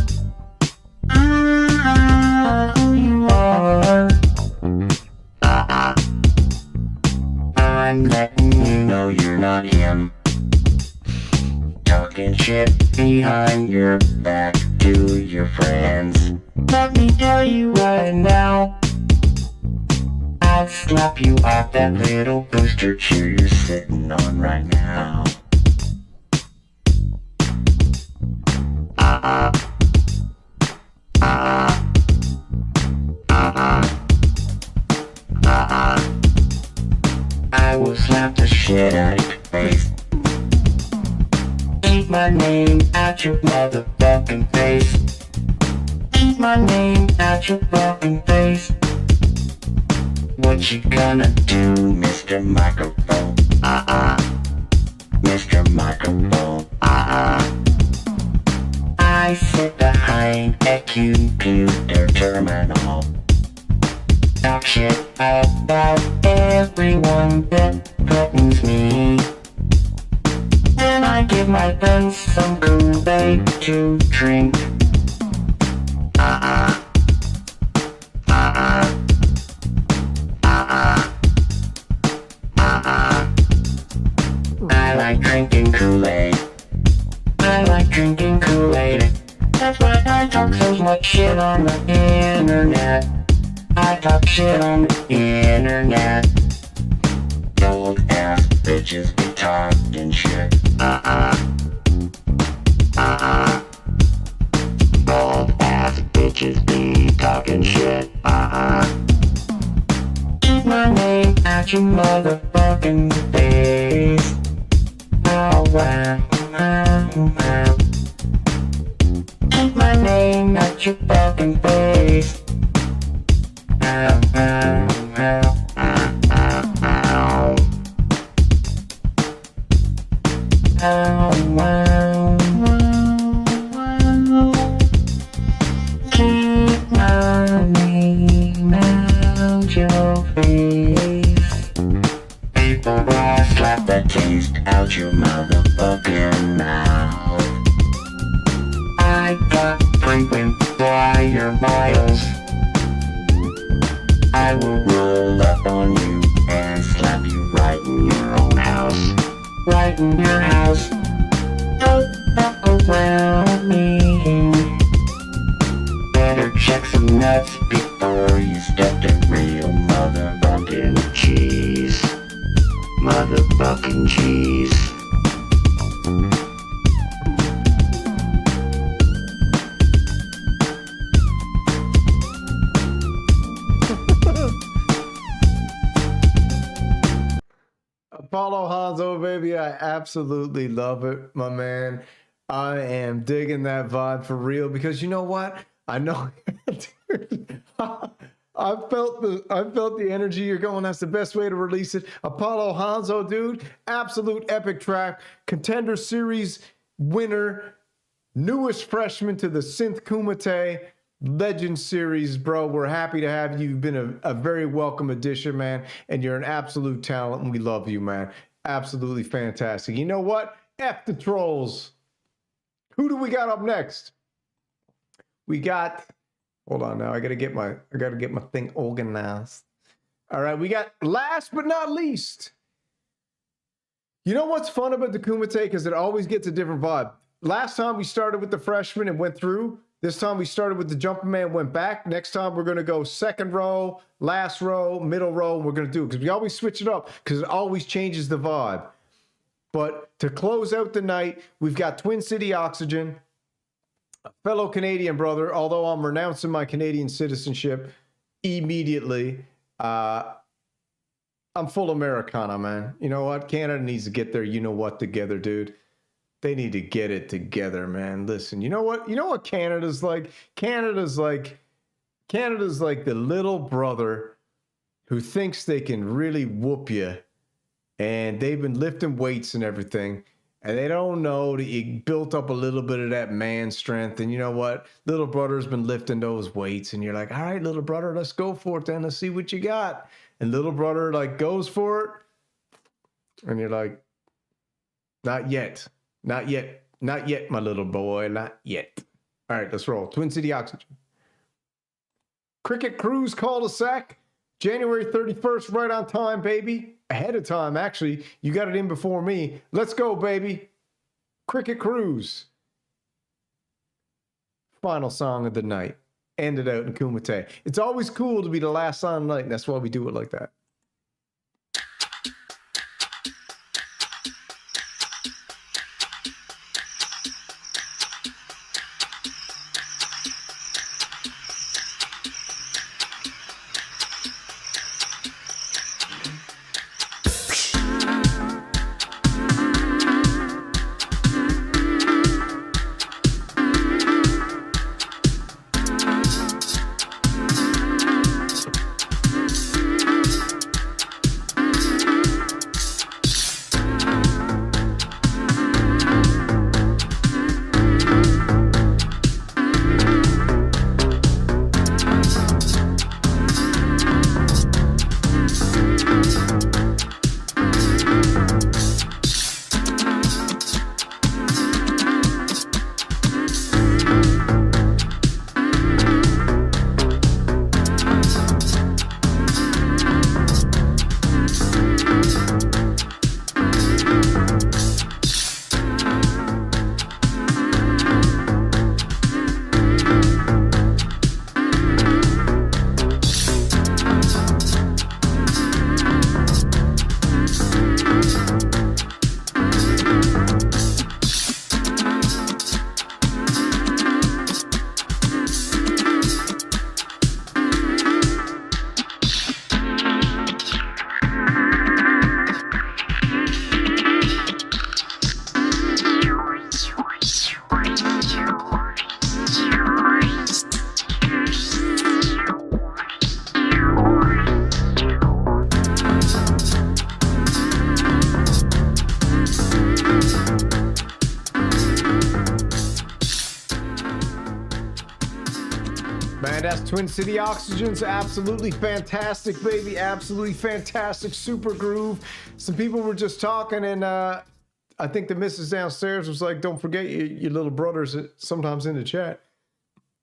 Who you are. I'm letting you know you're not him. Talking shit behind your back to your friends. Let me tell you right now, I I'll slap you off that little booster chair you're sitting on right now. I will slap the shit out of your face. Keep my name out your motherfucking face. Keep my name out your fucking face. What you gonna do, Mr. Microphone? Mr. Microphone. I sit behind a computer terminal. Talk shit about everyone that threatens me. Then I give my friends some Kool-Aid to drink. I like drinking Kool-Aid. I like drinking Kool-Aid. That's why I talk so much shit on the internet. I talk shit on the internet. Old ass bitches be talking shit. Old ass bitches be talking shit. Keep my name out your motherfucking face. Oh wow, wow. Keep my name out your fucking face. Ow, ow, ow, ow, ow, ow. Ow, wow, wow. Keep my name out your face. People will slap the taste out your motherfucking mouth. I got frequent flyer miles. I will roll up on you and slap you right in your own house. Right in your house. Don't fuck around me. Better check some nuts before you step to real motherfucking cheese. Motherfucking cheese. Apollo Hanzo, baby, I absolutely love it, my man. I am digging that vibe for real because you know what? I know, dude, I felt the energy you're going. That's the best way to release it. Apollo Hanzo, dude, absolute epic track, Contender Series winner, newest freshman to the Synth Kumite Legend Series, bro. We're happy to have you. You've been a very welcome addition, man, and you're an absolute talent, and we love you, man. Absolutely fantastic. You know what? F the trolls. Who do we got up next? We got, hold on now, I gotta get my thing organized. All right, we got last but not least. You know what's fun about the Kumite? Because it always gets a different vibe. Last time we started with the freshmen and went through. This time we started with the jumping man, went back. Next time we're gonna go second row, last row, middle row, and we're gonna do it. Because we always switch it up, because it always changes the vibe. But to close out the night, we've got Twin City Oxygen, a fellow Canadian brother, although I'm renouncing my Canadian citizenship immediately. I'm full Americana, man. You know what? Canada needs to get their you-know-what together, dude. They need to get it together, man. Listen, you know what? You know what Canada's like? Canada's like the little brother who thinks they can really whoop you. And they've been lifting weights and everything. And they don't know that you built up a little bit of that man strength. And you know what? Little brother's been lifting those weights. And you're like, all right, little brother, let's go for it then. Let's see what you got. And little brother like goes for it. And you're like, not yet. Not yet. Not yet, my little boy. Not yet. All right, let's roll. Twin City Oxygen. Cricket Cruise cul-de-sac. January 31st, right on time, baby. Ahead of time, actually. You got it in before me. Let's go, baby. Cricket Cruise. Final song of the night. end it out in Kumite. It's always cool to be the last song of the night, and that's why we do it like that. Man, that's Twin City Oxygen's absolutely fantastic, baby. Absolutely fantastic. Super groove. Some people were just talking, and I think the missus downstairs was like, don't forget your little brothers sometimes in the chat.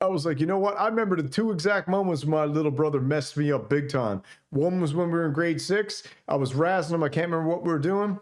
I was like, you know what? I remember the two exact moments my little brother messed me up big time. One was when we were in grade 6. I was razzing him. I can't remember what we were doing.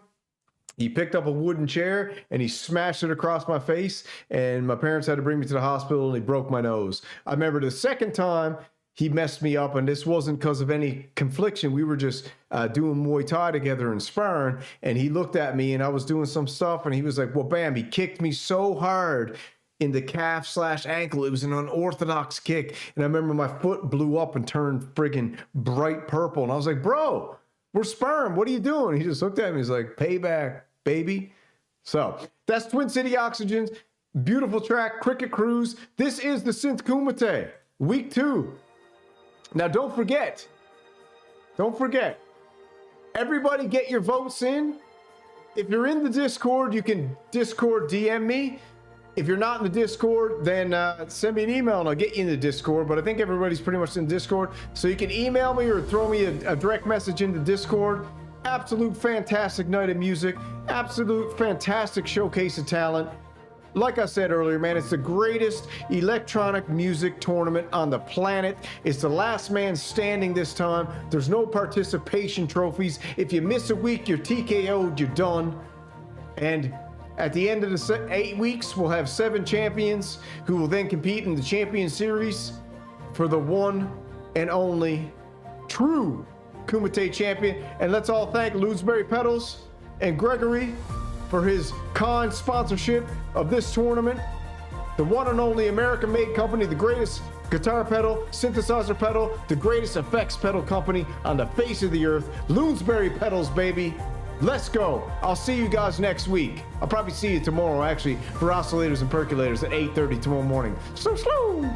He picked up a wooden chair and he smashed it across my face, and my parents had to bring me to the hospital and he broke my nose. I remember the second time he messed me up, and this wasn't because of any confliction. We were just doing Muay Thai together and sparring, and he looked at me and I was doing some stuff and he was like, well, bam, he kicked me so hard in the calf/ankle. It was an unorthodox kick. And I remember my foot blew up and turned friggin' bright purple. And I was like, bro, we're sparring. What are you doing? He just looked at me. He's like, payback, baby. So that's Twin City Oxygen's beautiful track, Cricket Cruise. This is the Synth Kumite, week 2. Now, don't forget, everybody get your votes in. If you're in the Discord, you can Discord DM me. If you're not in the Discord, then send me an email and I'll get you in the Discord. But I think everybody's pretty much in Discord. So you can email me or throw me a direct message in the Discord. Absolute fantastic night of music. Absolute fantastic showcase of talent. Like I said earlier, man, it's the greatest electronic music tournament on the planet. It's the last man standing this time. There's no participation trophies. If you miss a week, you're TKO'd, you're done. And at the end of the 8 weeks, we'll have 7 champions who will then compete in the Champion Series for the one and only true Kumite champion. And let's all thank Lounsbury Pedals and Gregory for his kind sponsorship of this tournament. The one and only American-made company, the greatest guitar pedal, synthesizer pedal, the greatest effects pedal company on the face of the earth. Lounsbury Pedals, baby. Let's go. I'll see you guys next week. I'll probably see you tomorrow, actually, for Oscillators and Percolators at 8:30 tomorrow morning. So slow.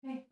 Hey.